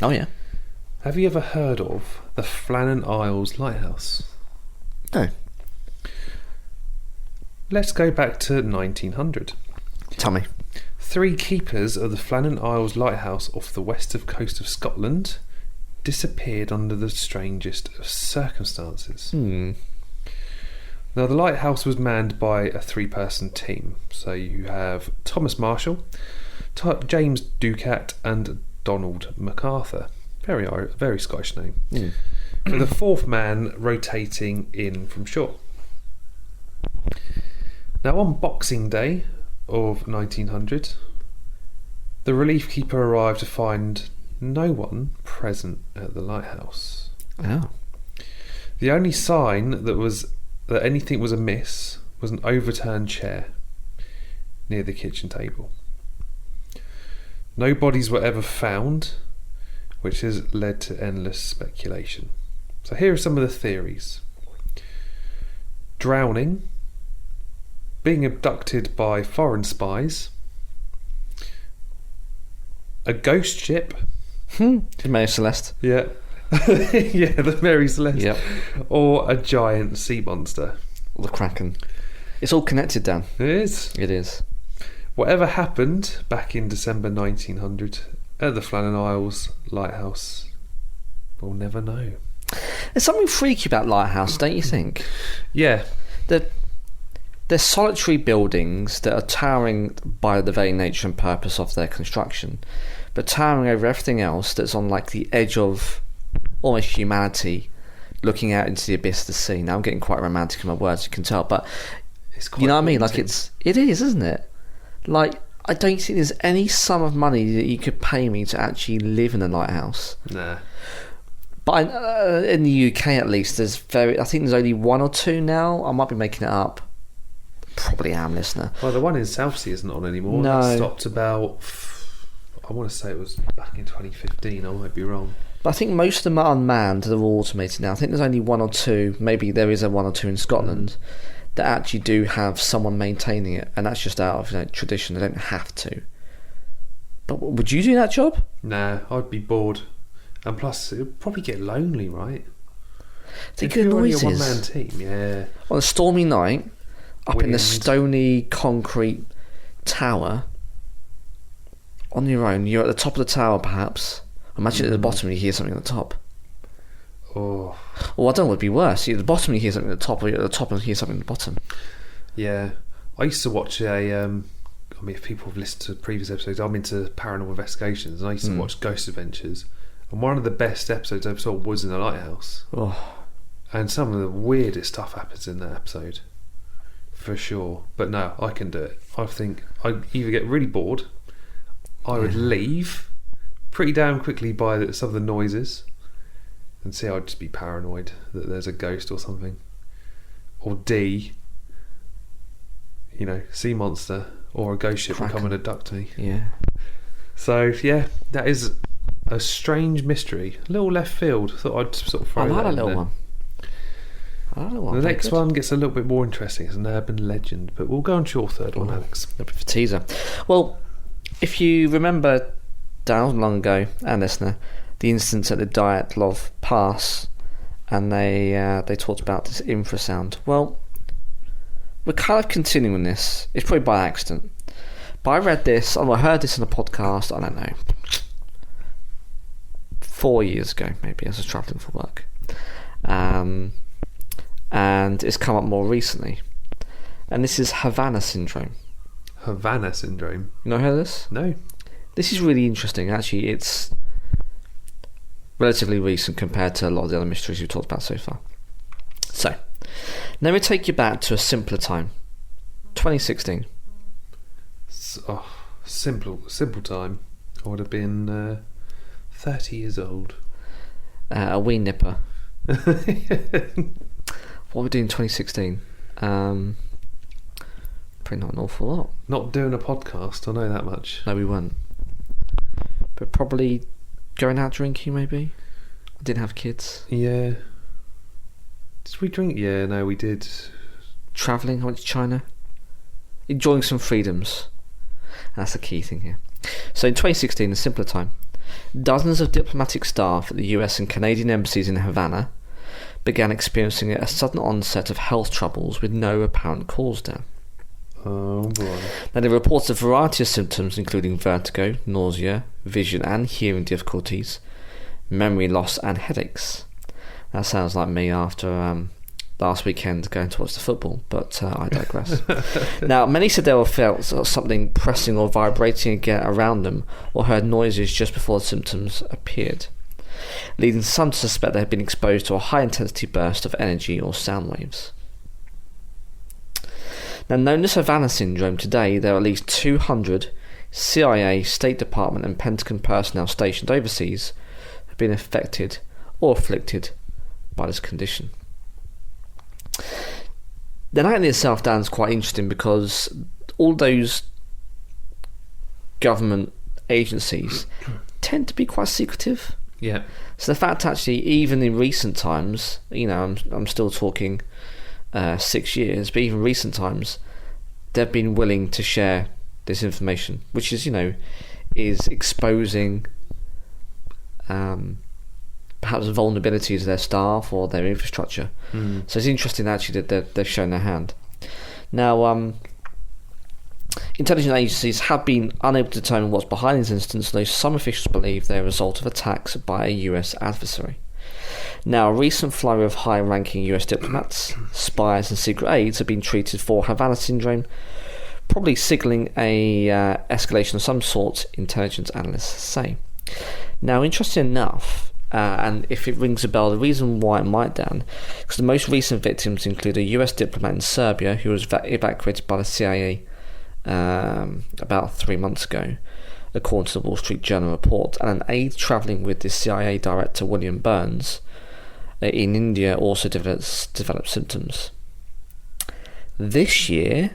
Oh yeah. Have you ever heard of the Flannan Isles Lighthouse? No. Let's go back to 1900. Tell me. 3 keepers of the Flannan Isles Lighthouse off the western coast of Scotland disappeared under the strangest of circumstances. Now, the lighthouse was manned by a 3-person team. So you have Thomas Marshall, James Ducat, and Donald MacArthur. Very Scottish name. With a 4th man rotating in from shore. Now, on Boxing Day of 1900, the relief keeper arrived to find no one present at the lighthouse. Oh. The only sign that anything was amiss was an overturned chair near the kitchen table. No bodies were ever found, which has led to endless speculation. So here are some of the theories. Drowning, being abducted by foreign spies, a ghost ship. The Mary Celeste. Yeah. Yeah, the Mary Celeste. Yep. Or a giant sea monster. Or the Kraken. It's all connected, Dan. It is. It is. Whatever happened back in December 1900 at the Flannan Isles Lighthouse, we'll never know. There's something freaky about Lighthouse, don't you think? Yeah. They're solitary buildings that are towering by the very nature and purpose of their construction, but towering over everything else that's on the edge of almost humanity, looking out into the abyss of the sea. Now I'm getting quite romantic in my words, you can tell, but It's quite you know what I mean? haunting. It is, isn't it? I don't think there's any sum of money that you could pay me to actually live in a lighthouse. Nah. But in the UK at least, I think there's only 1 or 2 now. I might be making it up. Probably am, listener. Well, the one in Southsea isn't on anymore. No. That stopped about, I want to say it was back in 2015. I might be wrong. But I think most of them are unmanned. They're all automated now. I think there's only 1 or 2. Maybe there is a 1 or 2 in Scotland that actually do have someone maintaining it, and that's just out of tradition. They don't have to. But would you do that job? Nah, I'd be bored. And plus, it would probably get lonely, right? Think If of the you're only a noises. one-man team, yeah. On a stormy night, up in the Wind. stony concrete tower, on your own, you're at the top of the tower perhaps. Imagine at the bottom you hear something at the top. Oh, Or I don't know what would be worse. You're at the bottom you hear something at the top, or you're at the top and hear something at the bottom. yeah. I used to watch I mean, if people have listened to previous episodes, I'm into paranormal investigations, and I used to watch Ghost Adventures. And one of the best episodes I ever saw was in the Lighthouse. Oh, And some of the weirdest stuff happens in that episode. For sure. But no, I can do it. I think I'd either get really bored, I would leave pretty damn quickly by some of the noises, and C, I'd just be paranoid that there's a ghost or something. Or D, sea monster or a ghost ship will come and abduct me. yeah. So yeah, that is a strange mystery. A little left field. Thought I'd sort of throw I that like a in little there. one. I like a little one. The Very next good. one gets a little bit more interesting. It's an urban legend, but we'll go on to your third one, Alex. A bit of a teaser. Well, if you remember, down long ago, and listener, the instance at the Dyatlov Pass, and they talked about this infrasound. Well, we're kind of continuing this. It's probably by accident, but I read this, I heard this on a podcast. I don't know, 4 years ago, maybe, as I was travelling for work, and it's come up more recently. And this is Havana syndrome. Havana syndrome. You know, heard of this? No. This is really interesting. Actually, it's relatively recent compared to a lot of the other mysteries we've talked about so far. So, let me take you back to a simpler time. 2016. Simple time. I would have been 30 years old. A wee nipper. What were we doing in 2016? Probably not an awful lot. Not doing a podcast, I know that much. No, we weren't. But probably going out drinking, maybe. I didn't have kids. Yeah. Did we drink? Yeah, no, we did. Travelling, I went to China. Enjoying some freedoms. That's the key thing here. So in 2016, a simpler time, dozens of diplomatic staff at the US and Canadian embassies in Havana began experiencing a sudden onset of health troubles with no apparent cause there. Oh boy. Now, they reported a variety of symptoms, including vertigo, nausea, vision and hearing difficulties, memory loss and headaches. That sounds like me after last weekend going to watch the football, but I digress. Now, many said they were felt something pressing or vibrating again around them, or heard noises just before the symptoms appeared, leading some to suspect they had been exposed to a high-intensity burst of energy or sound waves. Now, known as Havana syndrome, today there are at least 200 CIA, State Department and Pentagon personnel stationed overseas who have been affected or afflicted by this condition. The night in itself, Dan, is quite interesting because all those government agencies tend to be quite secretive. Yeah. So the fact, actually, even in recent times, I'm still talking 6 years, but even recent times, they've been willing to share this information, which is, is exposing perhaps vulnerabilities of their staff or their infrastructure. So it's interesting, actually, that they've shown their hand. Now, intelligence agencies have been unable to determine what's behind these incidents, though some officials believe they're a result of attacks by a US adversary. Now, a recent flurry of high-ranking US diplomats, spies and secret aides have been treated for Havana syndrome, probably signalling a escalation of some sort, intelligence analysts say. Now, interesting enough, and if it rings a bell, the reason why it might, Dan, because the most recent victims include a US diplomat in Serbia who was evacuated by the CIA about 3 months ago, according to the Wall Street Journal report, and an aide travelling with the CIA director William Burns in India also developed symptoms. This year,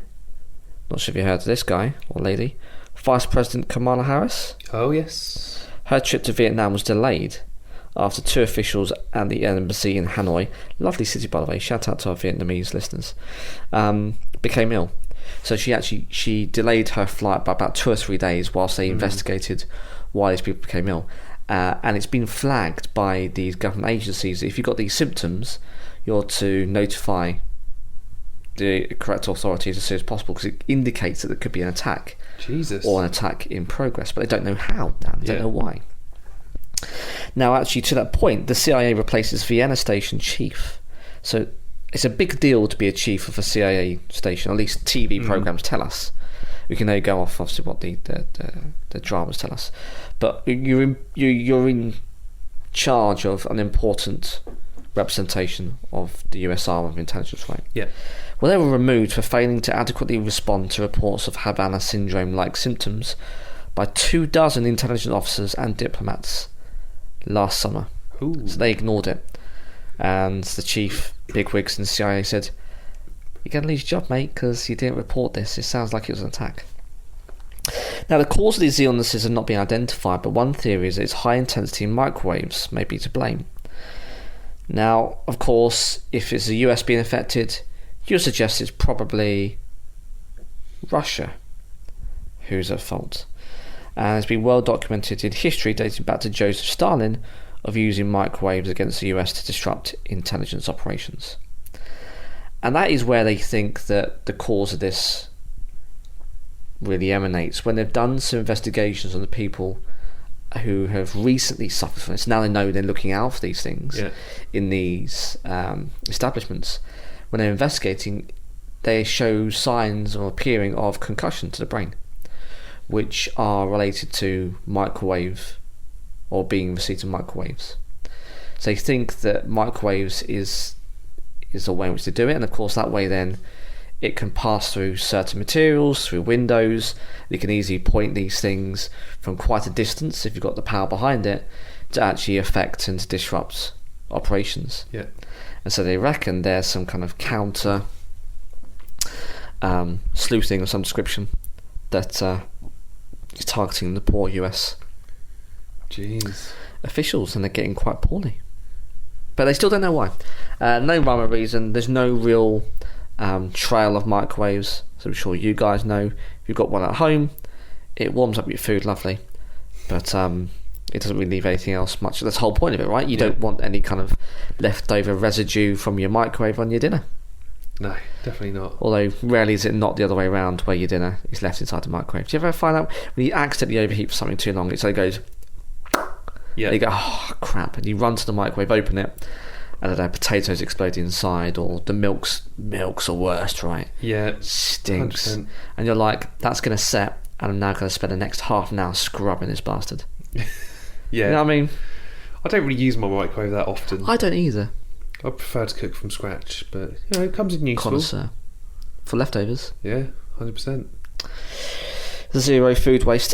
not sure if you heard of this guy or lady, Vice President Kamala Harris. Oh yes. Her trip to Vietnam was delayed after two officials at the embassy in Hanoi, lovely city by the way, shout out to our Vietnamese listeners, became ill. So she delayed her flight by about 2 or 3 days whilst they investigated why these people became ill. and it's been flagged by these government agencies. If you've got these symptoms, you're to notify the correct authorities as soon as possible, because it indicates that there could be an attack. Jesus. Or an attack in progress, but they don't know how, Dan. They don't know why. Now, actually, to that point, the CIA replaces Vienna station chief. So it's a big deal to be a chief of a CIA station, at least TV programs tell us. We can now go off, obviously, what the dramas tell us. But you're in charge of an important representation of the US arm of intelligence, right? Yeah. Well, they were removed for failing to adequately respond to reports of Havana syndrome-like symptoms by 24 intelligence officers and diplomats last summer. Ooh. So they ignored it. And the chief bigwigs in the CIA said, "You're going to lose your job, mate, because you didn't report this. It sounds like it was an attack." Now, the cause of these illnesses have not been identified, but one theory is that it's high-intensity microwaves may be to blame. Now, of course, if it's the US being affected, you'll suggest it's probably Russia who's at fault. And it's been well documented in history, dating back to Joseph Stalin, of using microwaves against the US to disrupt intelligence operations. And that is where they think that the cause of this really emanates. When they've done some investigations on the people who have recently suffered from this, now they know they're looking out for these things in these establishments. When they're investigating, they show signs or appearing of concussion to the brain, which are related to microwave or being received in microwaves. So they think that microwaves is a way in which to do it, and of course that way then it can pass through certain materials, through windows. You can easily point these things from quite a distance, if you've got the power behind it, to actually affect and to disrupt operations. Yeah. And so they reckon there's some kind of counter sleuthing of some description that is targeting the poor US officials, and they're getting quite poorly. But they still don't know why. No rhyme or reason. There's no real trail of microwaves. So I'm sure you guys know, if you've got one at home, it warms up your food lovely. But it doesn't really leave anything else much. That's the whole point of it, right? You don't want any kind of leftover residue from your microwave on your dinner. No, definitely not. Although rarely is it not the other way around, where your dinner is left inside the microwave. Do you ever find out when you accidentally overheat for something too long, it goes... Yeah. And you go, oh crap, and you run to the microwave, open it, and I don't know, potatoes explode inside, or the milk's are worst, right? Yeah. Stinks. 100%. And you're like, that's going to set, and I'm now going to spend the next half an hour scrubbing this bastard. Yeah. You know what I mean? I don't really use my microwave that often. I don't either. I prefer to cook from scratch, but it comes in useful. Connoisseur. For leftovers. Yeah, 100%. Zero food waste.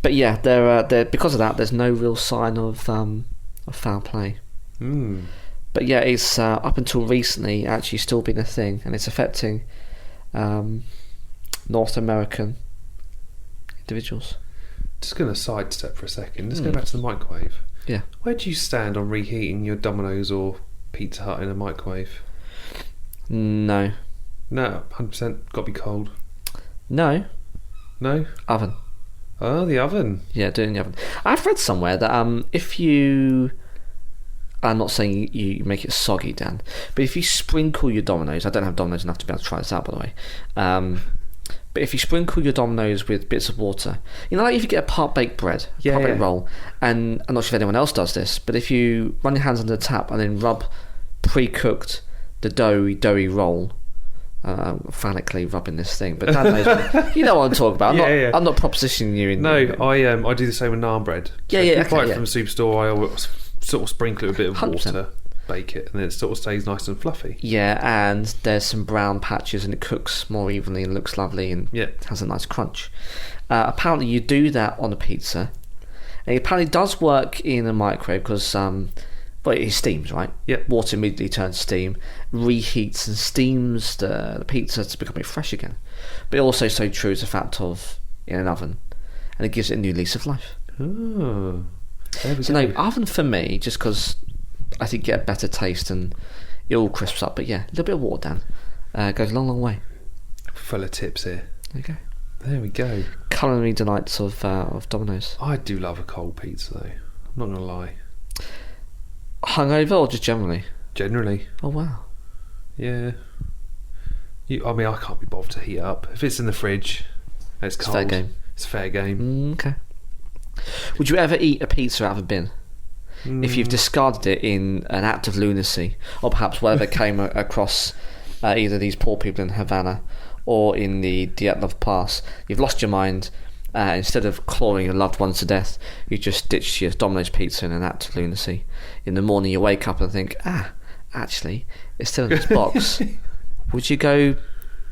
But yeah, they're because of that, there's no real sign of foul play. But yeah, it's up until recently actually still been a thing, and it's affecting North American individuals. Just going to sidestep for a second. Let's go back to the microwave. Yeah. Where do you stand on reheating your Domino's or Pizza Hut in a microwave? No. No, 100% got to be cold. No. No? Oven. Oh, the oven. Yeah, do it in the oven. I've read somewhere that if you... I'm not saying you make it soggy, Dan, but if you sprinkle your Domino's... I don't have Domino's enough to be able to try this out, by the way. But if you sprinkle your Domino's with bits of water... You know, like if you get a part-baked bread, part-baked roll, and I'm not sure if anyone else does this, but if you run your hands under the tap and then rub pre-cooked the doughy roll... phallically rubbing this thing, but Dan knows you know what I'm talking about. I'm not propositioning you in. No, I do the same with naan bread. Yeah, so yeah. If you buy it from a superstore, I always sort of sprinkle it with a bit of 100%. water, bake it, and then it sort of stays nice and fluffy. Yeah, and there's some brown patches, and it cooks more evenly and looks lovely, and has a nice crunch. Apparently, you do that on a pizza, and it apparently does work in a microwave because. But it steams, right? Yep. Water immediately turns steam, reheats and steams the pizza to become fresh again. But it also so true is the fact of in an oven, and it gives it a new lease of life. Oh, there we so go. no, oven for me, just because I think you get a better taste and it all crisps up. But yeah, a little bit of water, Dan, goes a long, long way. Full of tips here. There you go. There we go. Culinary delights of Domino's. I do love a cold pizza, though. I'm not going to lie. Hungover or just generally? Generally. Oh, wow. Yeah. I can't be bothered to heat up. If it's in the fridge, it's cold. Fair game. It's fair game. Okay. Would you ever eat a pizza out of a bin? If you've discarded it in an act of lunacy, or perhaps whatever came across either these poor people in Havana or in the Dyatlov Pass, you've lost your mind. Instead of clawing your loved ones to death, you just ditch your Domino's pizza in an act of lunacy. In the morning, you wake up and think, actually, it's still in this box. Would you go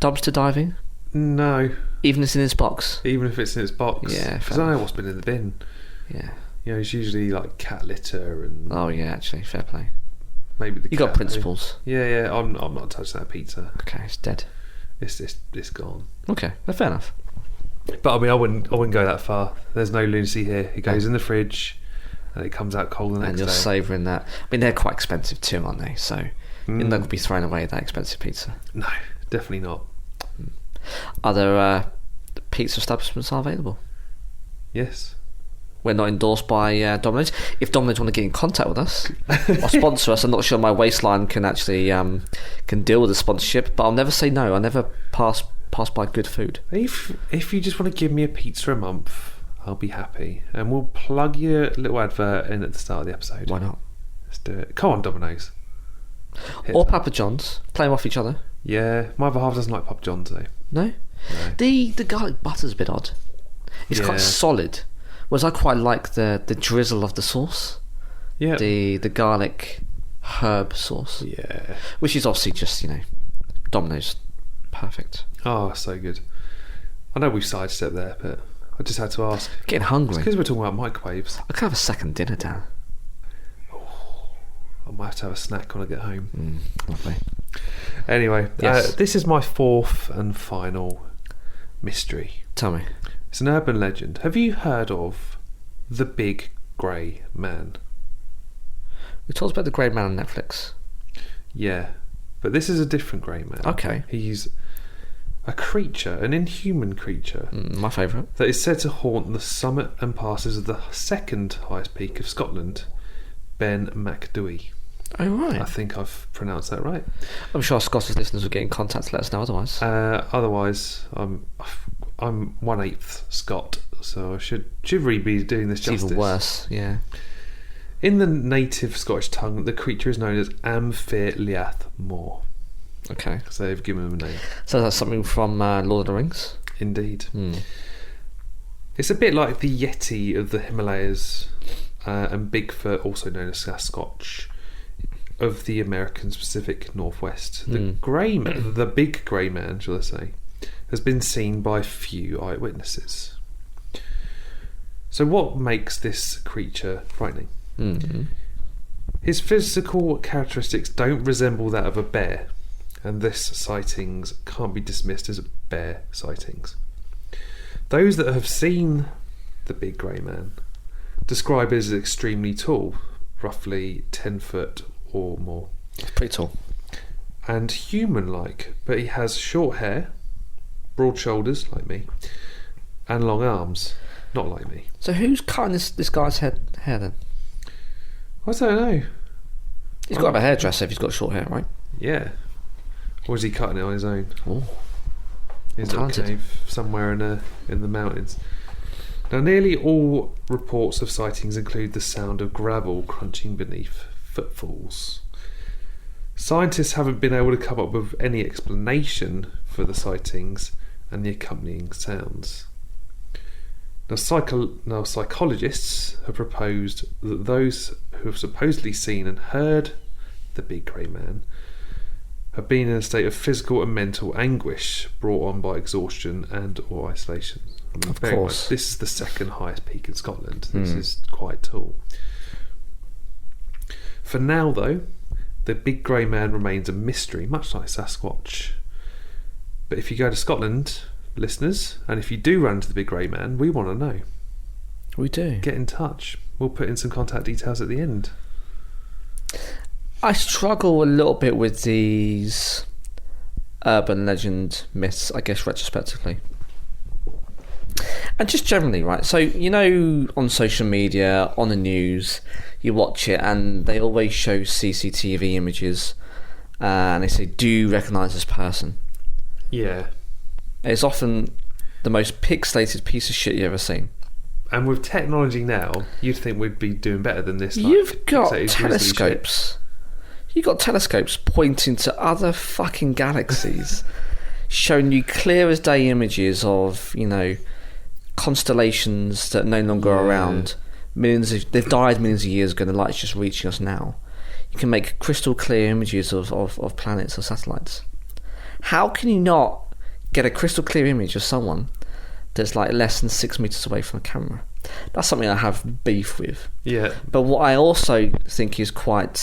dumpster diving? No. Even if it's in its box? Even if it's in its box? Yeah. Because I know what's been in the bin. Yeah. It's usually like cat litter and... Oh, yeah, actually, fair play. Maybe the You got principles. Yeah, I'm not touching that pizza. Okay, it's dead. It's gone. Okay, fair enough. But I wouldn't go that far. There's no lunacy here. It goes in the fridge and it comes out cold the next day. And you're savouring that. I mean, they're quite expensive too, aren't they? So you're not going to be throwing away that expensive pizza. No, definitely not. Other pizza establishments are available. Yes. We're not endorsed by Domino's. If Domino's want to get in contact with us or sponsor us, I'm not sure my waistline can actually can deal with the sponsorship, but I'll never say no. I never pass by good food. If you just want to give me a pizza a month, I'll be happy. And we'll plug your little advert in at the start of the episode. Why not? Let's do it. Come on, Domino's. Or Papa John's. Play them off each other. Yeah, my other half doesn't like Papa John's though. No? The garlic butter's a bit odd. It's quite solid. Whereas I quite like the drizzle of the sauce. Yeah. The garlic herb sauce. Yeah. Which is obviously just, Domino's. Perfect. Oh, so good. I know we've sidestepped there, but I just had to ask. Getting hungry. Because we're talking about microwaves. I could have a second dinner, Dan. I might have to have a snack when I get home. Lovely. Anyway, yes. This is my fourth and final mystery. Tell me. It's an urban legend. Have you heard of the Big Grey Man? We talked about the Grey Man on Netflix. Yeah, but this is a different Grey Man. Okay. He's a creature, an inhuman creature. My favourite. That is said to haunt the summit and passes of the second highest peak of Scotland, Ben Macdui. Oh, right. I think I've pronounced that right. I'm sure our Scottish listeners will get in contact to let us know otherwise. Otherwise, I'm 1/8 Scot, so I should really be doing this justice. It's even worse, yeah. In the native Scottish tongue, the creature is known as Amphir Liath Mor. Okay. So they've given him a name. So that's something from Lord of the Rings? Indeed. It's a bit like the Yeti of the Himalayas and Bigfoot, also known as Sasquatch, of the American Pacific Northwest. The big grey man, shall I say, has been seen by few eyewitnesses. So what makes this creature frightening? His physical characteristics don't resemble that of a bear, and this sightings can't be dismissed as bear sightings. Those that have seen the Big Grey Man describe it as extremely tall, roughly 10 foot or more. That's pretty tall. And human-like, but he has short hair, broad shoulders, like me, and long arms, not like me. So who's cutting this guy's hair then? I don't know. He's got to have a hairdresser if he's got short hair, right? Yeah. Or is he cutting it on his own? Oh, His little cave somewhere in the mountains. Now, nearly all reports of sightings include the sound of gravel crunching beneath footfalls. Scientists haven't been able to come up with any explanation for the sightings and the accompanying sounds. Now, psychologists have proposed that those who have supposedly seen and heard the Big Grey Man have been in a state of physical and mental anguish brought on by exhaustion and or isolation. Of course. This is the second highest peak in Scotland. This is quite tall. For now, though, the Big Grey Man remains a mystery, much like Sasquatch. But if you go to Scotland, listeners, and if you do run into the Big Grey Man, we want to know. We do. Get in touch. We'll put in some contact details at the end. I struggle a little bit with these urban legend myths, I guess, retrospectively. And just generally, right? So, on social media, on the news, you watch it and they always show CCTV images and they say, do you recognise this person? Yeah. It's often the most pixelated piece of shit you've ever seen. And with technology now, you'd think we'd be doing better than this. You've got telescopes. You've got telescopes pointing to other fucking galaxies, showing you clear as day images of, constellations that no longer are around. They've died millions of years ago, and the light's just reaching us now. You can make crystal clear images of planets or satellites. How can you not get a crystal clear image of someone that's like less than 6 meters away from the camera? That's something I have beef with. Yeah. But what I also think is quite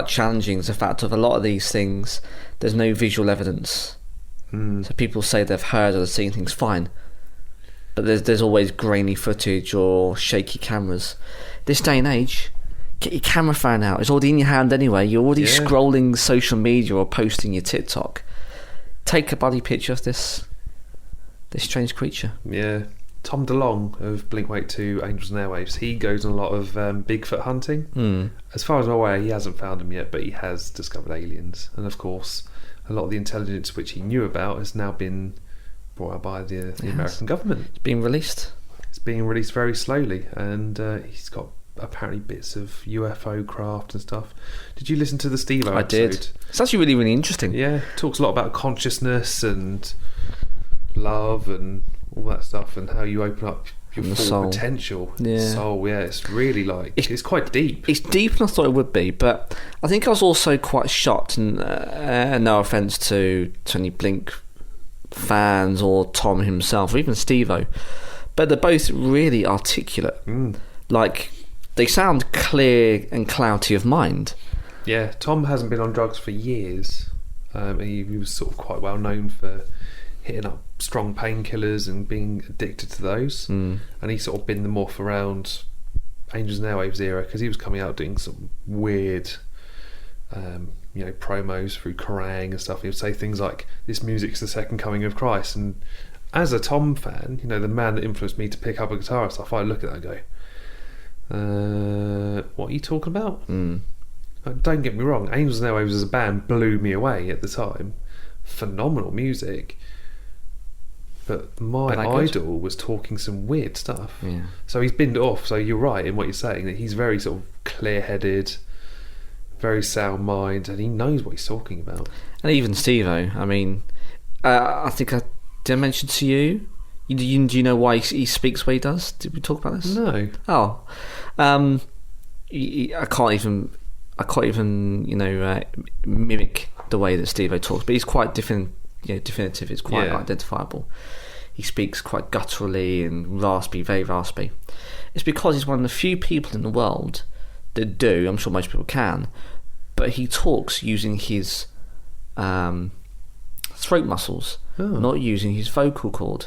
challenging is the fact of a lot of these things, there's no visual evidence. So people say they've heard or they've seen things, fine, but there's always grainy footage or shaky cameras. This day and age, get your camera phone out. It's already in your hand anyway. You're already scrolling social media or posting your TikTok. Take a bloody picture of this strange creature. Yeah. Tom DeLonge of Blink-182, Angels and Airwaves, he goes on a lot of Bigfoot hunting. As far as I'm aware, he hasn't found them yet, but he has discovered aliens. And of course, a lot of the intelligence which he knew about has now been brought out by the American government. It's being released. It's being released very slowly, and he's got apparently bits of UFO craft and stuff. Did you listen to the Steve episode? I did. It's actually really, really interesting. Yeah, talks a lot about consciousness and love and all that stuff, and how you open up your full potential. Soul, it's really it's quite deep. It's deeper than I thought it would be, but I think I was also quite shocked, and no offence to any Blink fans or Tom himself or even Steve-O, but they're both really articulate. They sound clear and clarity of mind. Yeah, Tom hasn't been on drugs for years. He was sort of quite well known for hitting up strong painkillers and being addicted to those, and he's sort of been the morph around Angels and Airwaves era, because he was coming out doing some weird promos through Kerrang and stuff. He would say things like, this music's the second coming of Christ, and as a Tom fan, the man that influenced me to pick up a guitar and stuff, I look at that and go, what are you talking about? Don't get me wrong, Angels and Airwaves as a band blew me away at the time. Phenomenal music. But my idol was talking some weird stuff. Yeah. So he's binned it off. So you're right in what you're saying, that he's very sort of clear-headed, very sound mind, and he knows what he's talking about. And even Steve-O, I mean, I think did I mention to you? Do you know why he speaks the way he does? Did we talk about this? No. Oh, I can't even mimic the way that Steve-O talks, but he's quite definitive. It's quite identifiable. He speaks quite gutturally and raspy, very raspy. It's because he's one of the few people in the world that do. I'm sure most people can, but he talks using his throat muscles, not using his vocal cord.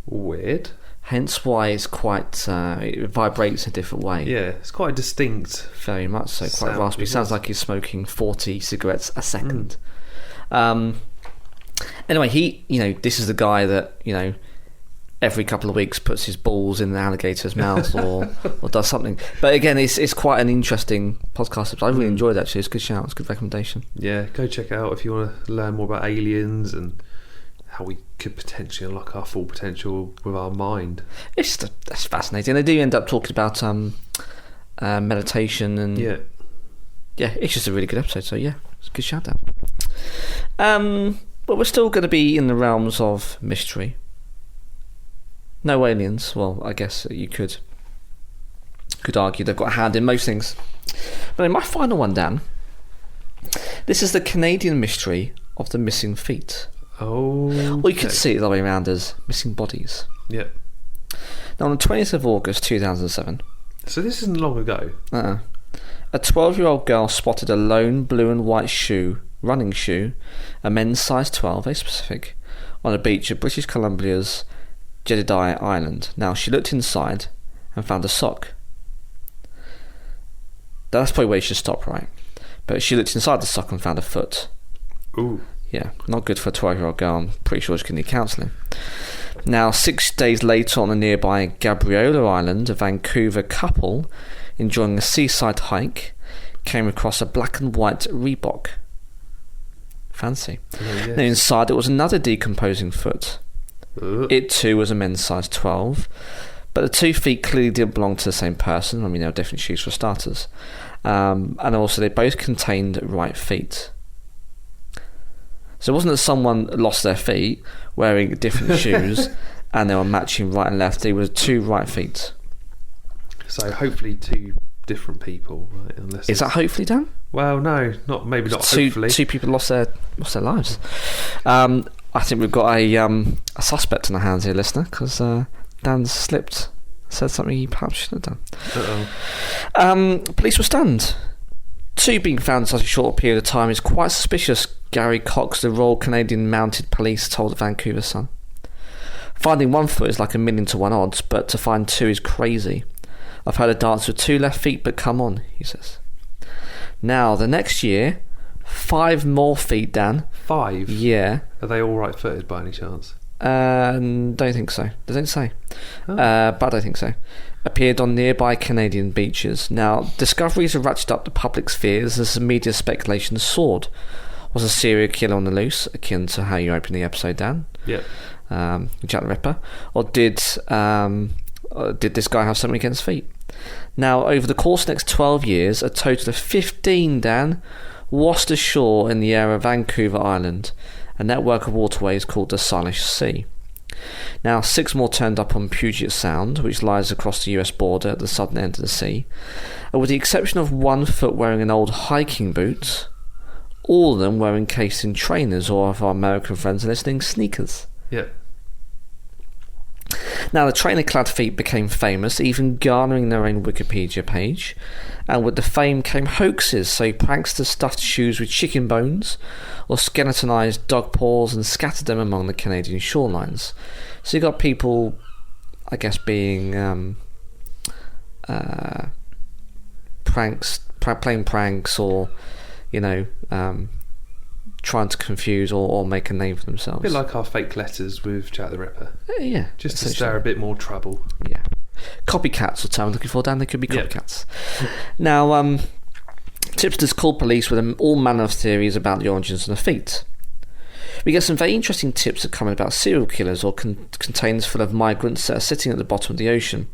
Weird. Hence why it's quite it vibrates a different way. Yeah, it's quite distinct. Very much so. Quite raspy. Sounds like he's smoking 40 cigarettes a second. Anyway, this is the guy that every couple of weeks puts his balls in an alligator's mouth or does something. But again, it's quite an interesting podcast. I really enjoyed it, actually. It's a good shout. It's a good recommendation. Yeah, go check it out if you want to learn more about aliens and how we could potentially unlock our full potential with our mind. That's fascinating. They do end up talking about meditation and yeah, it's just a really good episode. So yeah, it's a good shout out. But we're still going to be in the realms of mystery. No aliens. Well, I guess you could argue they've got a hand in most things. But in my final one, Dan, this is the Canadian mystery of the missing feet. Oh. Well, you could see it the other way around as missing bodies. Yeah. Now, on the 20th of August 2007. So this isn't long ago. A 12-year-old girl spotted a lone blue and white running shoe, a men's size 12, very specific, on a beach at British Columbia's Jedediah Island. Now, she looked inside and found a sock. That's probably where you should stop, right? But she looked inside the sock and found a foot. Ooh. Yeah, not good for a 12-year-old girl. I'm pretty sure she can need counselling. Now, 6 days later on the nearby Gabriola Island, a Vancouver couple enjoying a seaside hike came across a black and white Reebok. Fancy. Oh, yes. Now, inside it was another decomposing foot. It too was a men's size 12, but the 2 feet clearly didn't belong to the same person. I mean, they were different shoes for starters. And also they both contained right feet. So it wasn't that someone lost their feet wearing different shoes and they were matching right and left. They were 2 right feet. So hopefully 2 different people, right? Unless Is that hopefully, Dan? Well, no, not hopefully. 2 people lost their lives. I think we've got a suspect on our hands here, listener, because Dan slipped, said something he perhaps shouldn't have done. Police were stunned. 2 being found in such a short period of time is quite suspicious, Gary Cox, the Royal Canadian Mounted Police, told the Vancouver Sun. Finding 1 foot is like 1,000,000 to 1 odds, but to find 2 is crazy. I've heard a dance with 2 left feet, but come on, he says. Now, the next year, 5 more feet, Dan. 5? Yeah. Are they all right-footed by any chance? Don't think so. They don't say. Oh. But I don't think so. Appeared on nearby Canadian beaches. Now, discoveries have ratcheted up the public's fears as the media speculation soared. Was a serial killer on the loose, akin to how you open the episode, Dan? Yep. Jack the Ripper? Or did this guy have something against feet? Now, over the course of the next 12 years, a total of 15, Dan, washed ashore in the area of Vancouver Island, a network of waterways called the Salish Sea. Now, 6 more turned up on Puget Sound, which lies across the US border at the southern end of the sea. And with the exception of 1 foot wearing an old hiking boot, all of them were encased in trainers, or if our American friends are listening, sneakers. Yep. Now, the trainer-clad feet became famous, even garnering their own Wikipedia page. And with the fame came hoaxes, so pranksters stuffed shoes with chicken bones or skeletonized dog paws and scattered them among the Canadian shorelines. So you got people, I guess, being playing pranks, or trying to confuse or make a name for themselves. A bit like our fake letters with Jack the Ripper. Yeah. Just to stir a bit more trouble. Yeah. Copycats, the term I'm looking for, Dan. They could be copycats. Yep. Now, tipsters called police with all manner of theories about the origins of the feet. We get some very interesting tips that come in about serial killers or containers full of migrants that are sitting at the bottom of the ocean.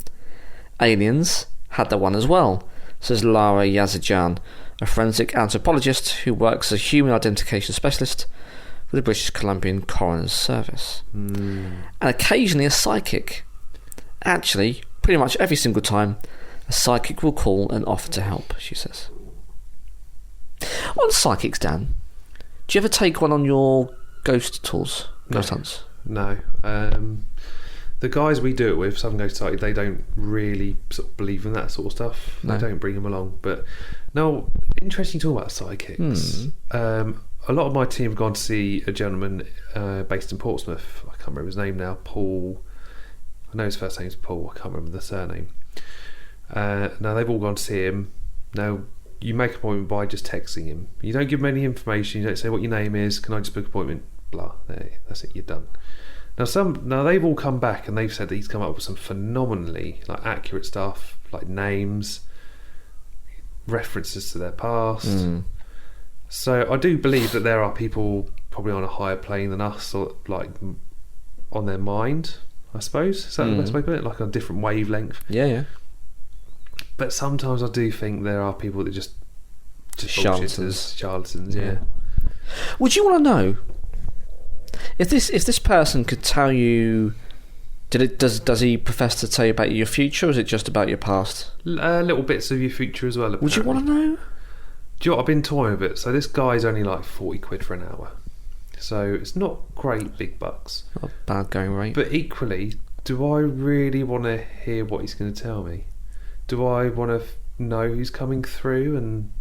Aliens had that one as well, says Lara Yazajan, a forensic anthropologist who works as a human identification specialist for the British Columbian Coroner's Service. And occasionally a psychic. Actually, pretty much every single time, a psychic will call and offer to help, she says. On psychics, Dan, do you ever take one on your ghost tours? Ghost hunts? No. The guys we do it with, Southern Ghost Society, they don't really sort of believe in that sort of stuff. No. They don't bring them along. But no, interesting to talk about psychics. A lot of my team have gone to see a gentleman based in Portsmouth. I can't remember his name now. Paul. I know his first name's Paul. I can't remember the surname. Now they've all gone to see him. Now you make an appointment by just texting him. You don't give him any information. You don't say what your name is. Can I just book an appointment? Blah. There, that's it. You're done. Now they've all come back and they've said that he's come up with some phenomenally accurate stuff, like names, references to their past. So I do believe that there are people probably on a higher plane than us, or on their mind, I suppose. Is that the best way to put it? Like a different wavelength. Yeah. But sometimes I do think there are people that just charlatans. Yeah. Would you want to know if this person could tell you? Does he profess to tell you about your future, or is it just about your past? Little bits of your future as well. Apparently. Would you want to know? Do you know what, I've been toying with it. So this guy's only like 40 quid for an hour. So it's not great big bucks. Not a bad going rate. But equally, do I really want to hear what he's going to tell me? Do I want to know who's coming through and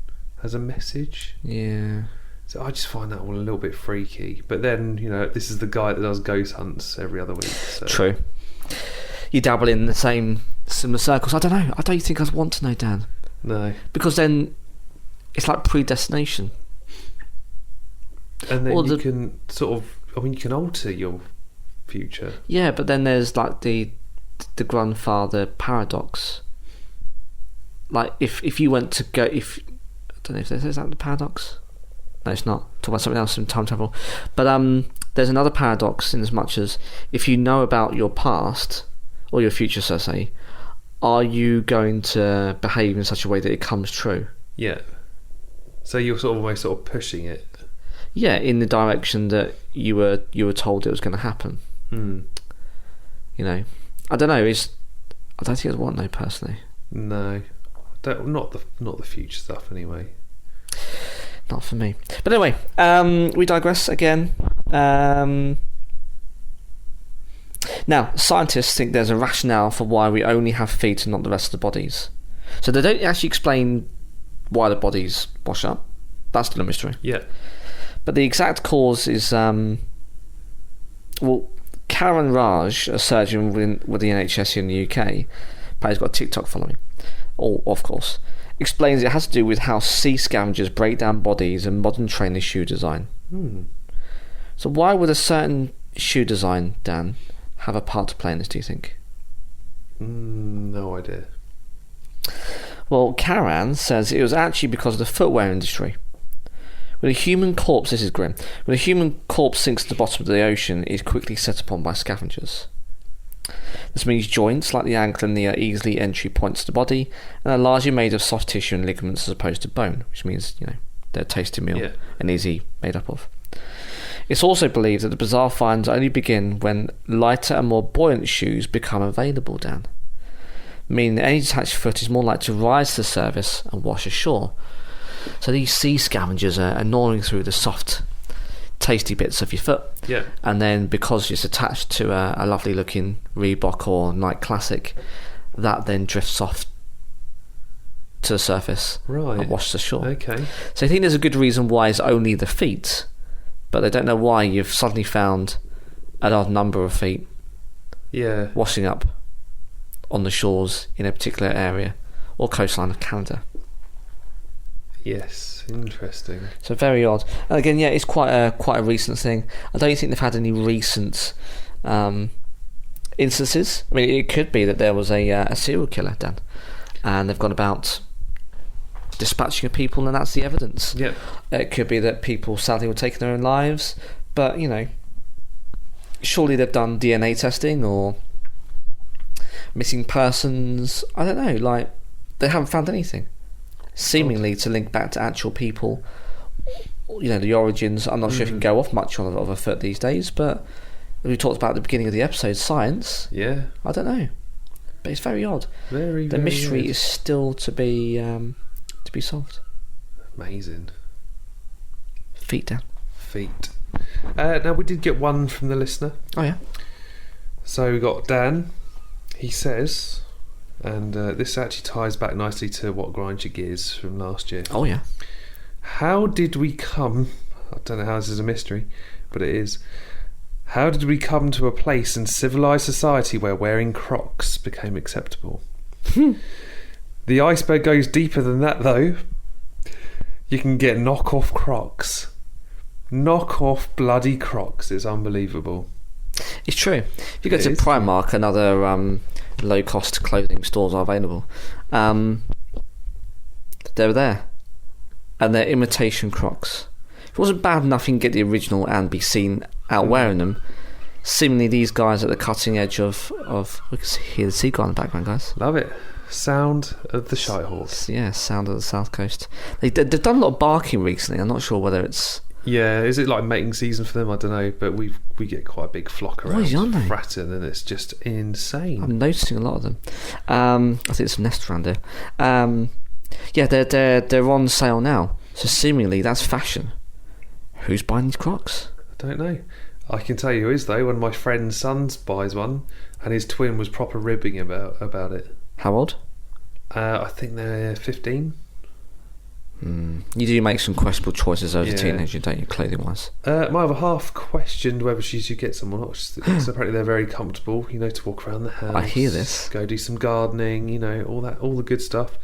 has a message? Yeah. So I just find that all a little bit freaky. But then, this is the guy that does ghost hunts every other week. So. True. You dabble in the same similar circles. I don't know. I don't think I'd want to know, Dan. No. Because then it's like predestination. And then you can sort of, you can alter your future. Yeah, but then there's like the grandfather paradox. Like if you went to go, I don't know if is that the paradox. No, it's not. Talk about something else in time travel. But there's another paradox in as much as if you know about your past or your future, so say, are you going to behave in such a way that it comes true? Yeah. So you're almost pushing it. Yeah, in the direction that you were told it was going to happen. Hmm. You know, I don't know. I don't think it's one though personally. No, not the future stuff anyway. Not for me. But anyway, we digress again. Now, scientists think there's a rationale for why we only have feet and not the rest of the bodies. So they don't actually explain why the bodies wash up. That's still a mystery. Yeah. But the exact cause is, Karan Raj, a surgeon with the NHS in the UK, but he's got a TikTok following, of course, explains it has to do with how sea scavengers break down bodies and modern trainer shoe design. So why would a certain shoe design, Dan, have a part to play in this, do you think? No idea. Well, Karan says it was actually because of the footwear industry. When a human corpse, this is grim, when a human corpse sinks to the bottom of the ocean, it is quickly set upon by scavengers. This means joints like the ankle and knee are easily entry points to the body and are largely made of soft tissue and ligaments as opposed to bone, which means, they're a tasty meal and easy made up of. It's also believed that the bizarre finds only begin when lighter and more buoyant shoes become available, Dan. Meaning that any detached foot is more likely to rise to the surface and wash ashore. So these sea scavengers are gnawing through the soft, tasty bits of your foot. Yeah. And then because it's attached to a lovely looking Reebok or Nike Classic, that then drifts off to the surface and washes ashore. Okay. So I think there's a good reason why it's only the feet, but they don't know why you've suddenly found an odd number of feet washing up on the shores in a particular area or coastline of Canada. Yes, interesting. So very odd. And again, it's quite a recent thing. I don't think they've had any recent instances. I mean, it could be that there was a serial killer, Dan, and they've gone about dispatching of people, and that's the evidence. Yeah. It could be that people sadly were taking their own lives, but surely they've done DNA testing or missing persons. I don't know. Like, they haven't found anything seemingly to link back to actual people. The origins. I'm not sure if you can go off much on a foot these days, but we talked about at the beginning of the episode, science. Yeah. I don't know, but it's very odd. The very mystery is still to be solved. Amazing. Feet, Dan. Feet. Now we did get one from the listener. Oh yeah. So we got Dan. He says, and this actually ties back nicely to what grinds your gears from last year. Oh yeah. How did we come? I don't know how this is a mystery, but it is. How did we come to a place in civilized society where wearing Crocs became acceptable? The iceberg goes deeper than that, though. You can get knockoff Crocs. Knockoff bloody Crocs. It's unbelievable. It's true. If you go to Primark and other low-cost clothing stores are available, they're there. And they're imitation Crocs. If it wasn't bad enough you can get the original and be seen out wearing them, seemingly these guys are at the cutting edge of we can hear the seagull in the background, guys. Love it. Sound of the Shitehawks. Yeah, sound of the South Coast. They've done a lot of barking recently. I'm not sure whether it's... Yeah, is it like mating season for them? I don't know, but we get quite a big flock around Fratton, and it's just insane. I'm noticing a lot of them. I think there's some nests around there. Yeah, they're on sale now. So seemingly that's fashion. Who's buying these Crocs? I don't know. I can tell you who is though. One of my friend's sons buys one, and his twin was proper ribbing about it. How old? I think they're 15. You do make some questionable choices as a teenager, don't you, clothing-wise? My other half questioned whether she should get some or not. So apparently they're very comfortable, to walk around the house. I hear this. Go do some gardening, all the good stuff.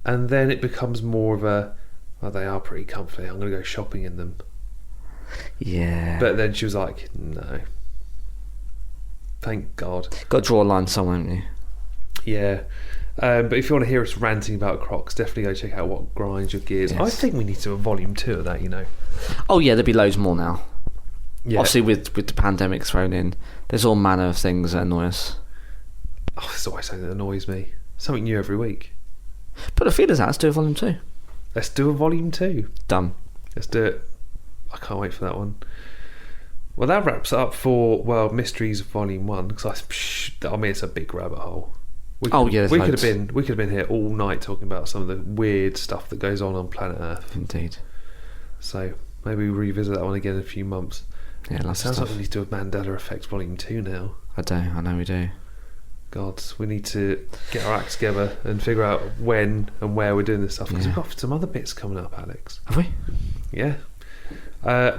And then it becomes more of a, well, they are pretty comfy. I'm going to go shopping in them. Yeah. But then she was like, no. Thank God. Got to draw a line somewhere, haven't you? Yeah. But if you want to hear us ranting about Crocs, definitely go check out What Grinds Your Gears. Yes. I think we need to do a volume 2 of that, you know. Oh, yeah, there'll be loads more now. Yeah. Obviously, with the pandemic thrown in, there's all manner of things that annoy us. Oh, there's always something that annoys me. Something new every week. But the feelers out, let's do a volume 2. Let's do a volume 2. Done. Let's do it. I can't wait for that one. Well, that wraps up for Mysteries Volume 1, because I mean, it's a big rabbit hole. We could have been here all night talking about some of the weird stuff that goes on planet Earth. Indeed. So maybe we revisit that one again in a few months. Yeah, lots Sounds of like stuff. we need to do a Mandela Effect Volume 2 now. I know we do. God, we need to get our act together and figure out when and where we're doing this stuff, because we've got some other bits coming up, Alex. Have we? Yeah.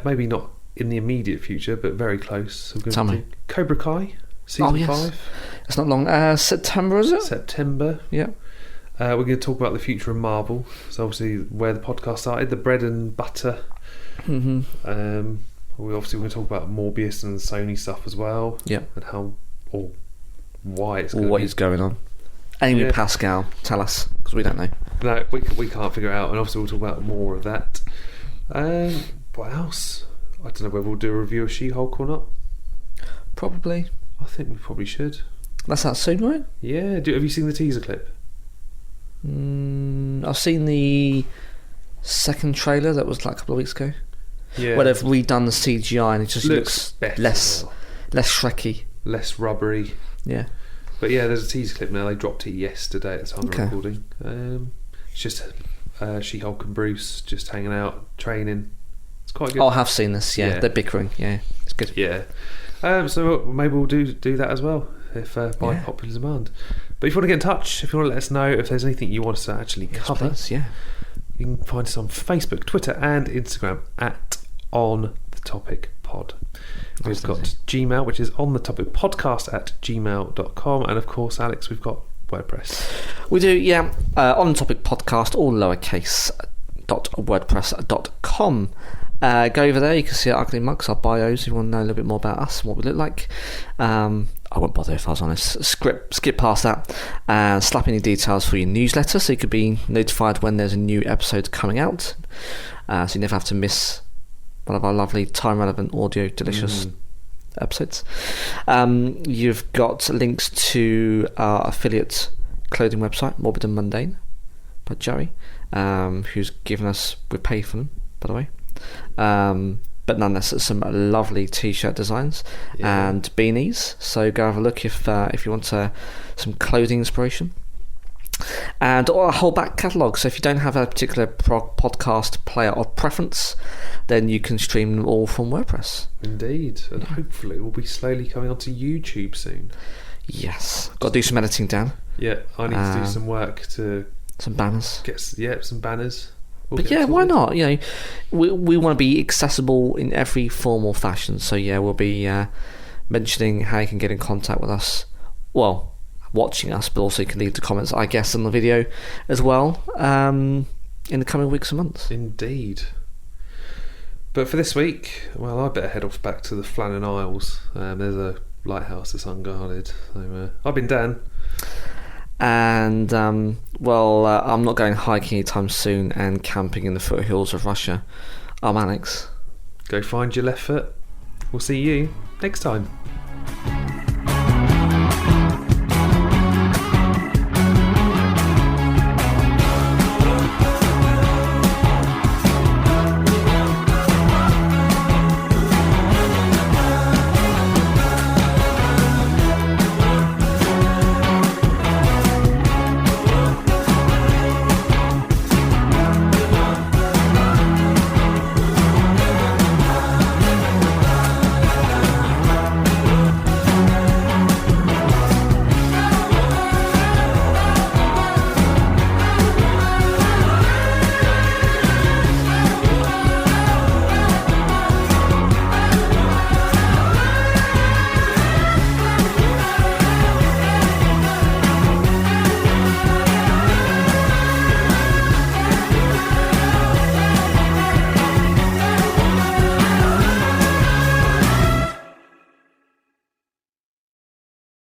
Maybe not in the immediate future, but very close. We're going to do Cobra Kai, Season 5. It's not long. September, is it? September. Yeah. We're going to talk about the future of Marvel. So obviously where the podcast started, the bread and butter. Mm-hmm. We're going to talk about Morbius and Sony stuff as well. Yeah. And how, or why it's going what is going on. Amy Pascal, tell us, because we don't know. No, we can't figure it out, and obviously we'll talk about more of that. What else? I don't know whether we'll do a review of She-Hulk or not. Probably. I think we probably should. That's out soon, right? Yeah. Have you seen the teaser clip? I've seen the second trailer that was like a couple of weeks ago. Yeah. Where they've redone the CGI and it just looks better, less Shrekky. Less rubbery. Yeah. But yeah, there's a teaser clip now. They dropped it yesterday at the time of recording. It's just She-Hulk and Bruce just hanging out, training. It's quite good. Oh, I have seen this, yeah. They're bickering, yeah. It's good. Yeah. So maybe we'll do that as well, if by popular demand. But if you want to get in touch, if you want to let us know if there's anything you want us to actually cover, please, yeah. You can find us on Facebook, Twitter and Instagram at On The Topic Pod. We've got Gmail, which is onthetopicpodcast@gmail.com, and of course, Alex, we've got WordPress. We do, yeah. On Topic Podcast, all lowercase, .wordpress.com. Go over there, you can see our ugly mugs, our bios, if you want to know a little bit more about us and what we look like. I won't bother if I was honest. Skip past that and slap in your details for your newsletter so you could be notified when there's a new episode coming out. So you never have to miss one of our lovely time-relevant audio delicious episodes. You've got links to our affiliate clothing website, Morbid and Mundane, by Joey, who's given us, we pay for them, by the way. But nonetheless, some lovely t-shirt designs and beanies. So go have a look if you want some clothing inspiration. And a whole back catalogue. So if you don't have a particular podcast player or preference, then you can stream them all from WordPress. Indeed, and hopefully we'll be slowly coming onto YouTube soon. Yes, got to do some editing, Dan. Yeah, I need to do some work to some banners. Get some banners. But yeah, why not? You know, we want to be accessible in every form or fashion. So yeah, we'll be mentioning how you can get in contact with us. Well, watching us, but also you can leave the comments, I guess, on the video as well in the coming weeks and months. Indeed. But for this week, well, I better head off back to the Flannan Isles. There's a lighthouse that's unguarded. So I've been Dan. And, I'm not going hiking anytime soon and camping in the foothills of Russia. I'm Alex. Go find your left foot. We'll see you next time.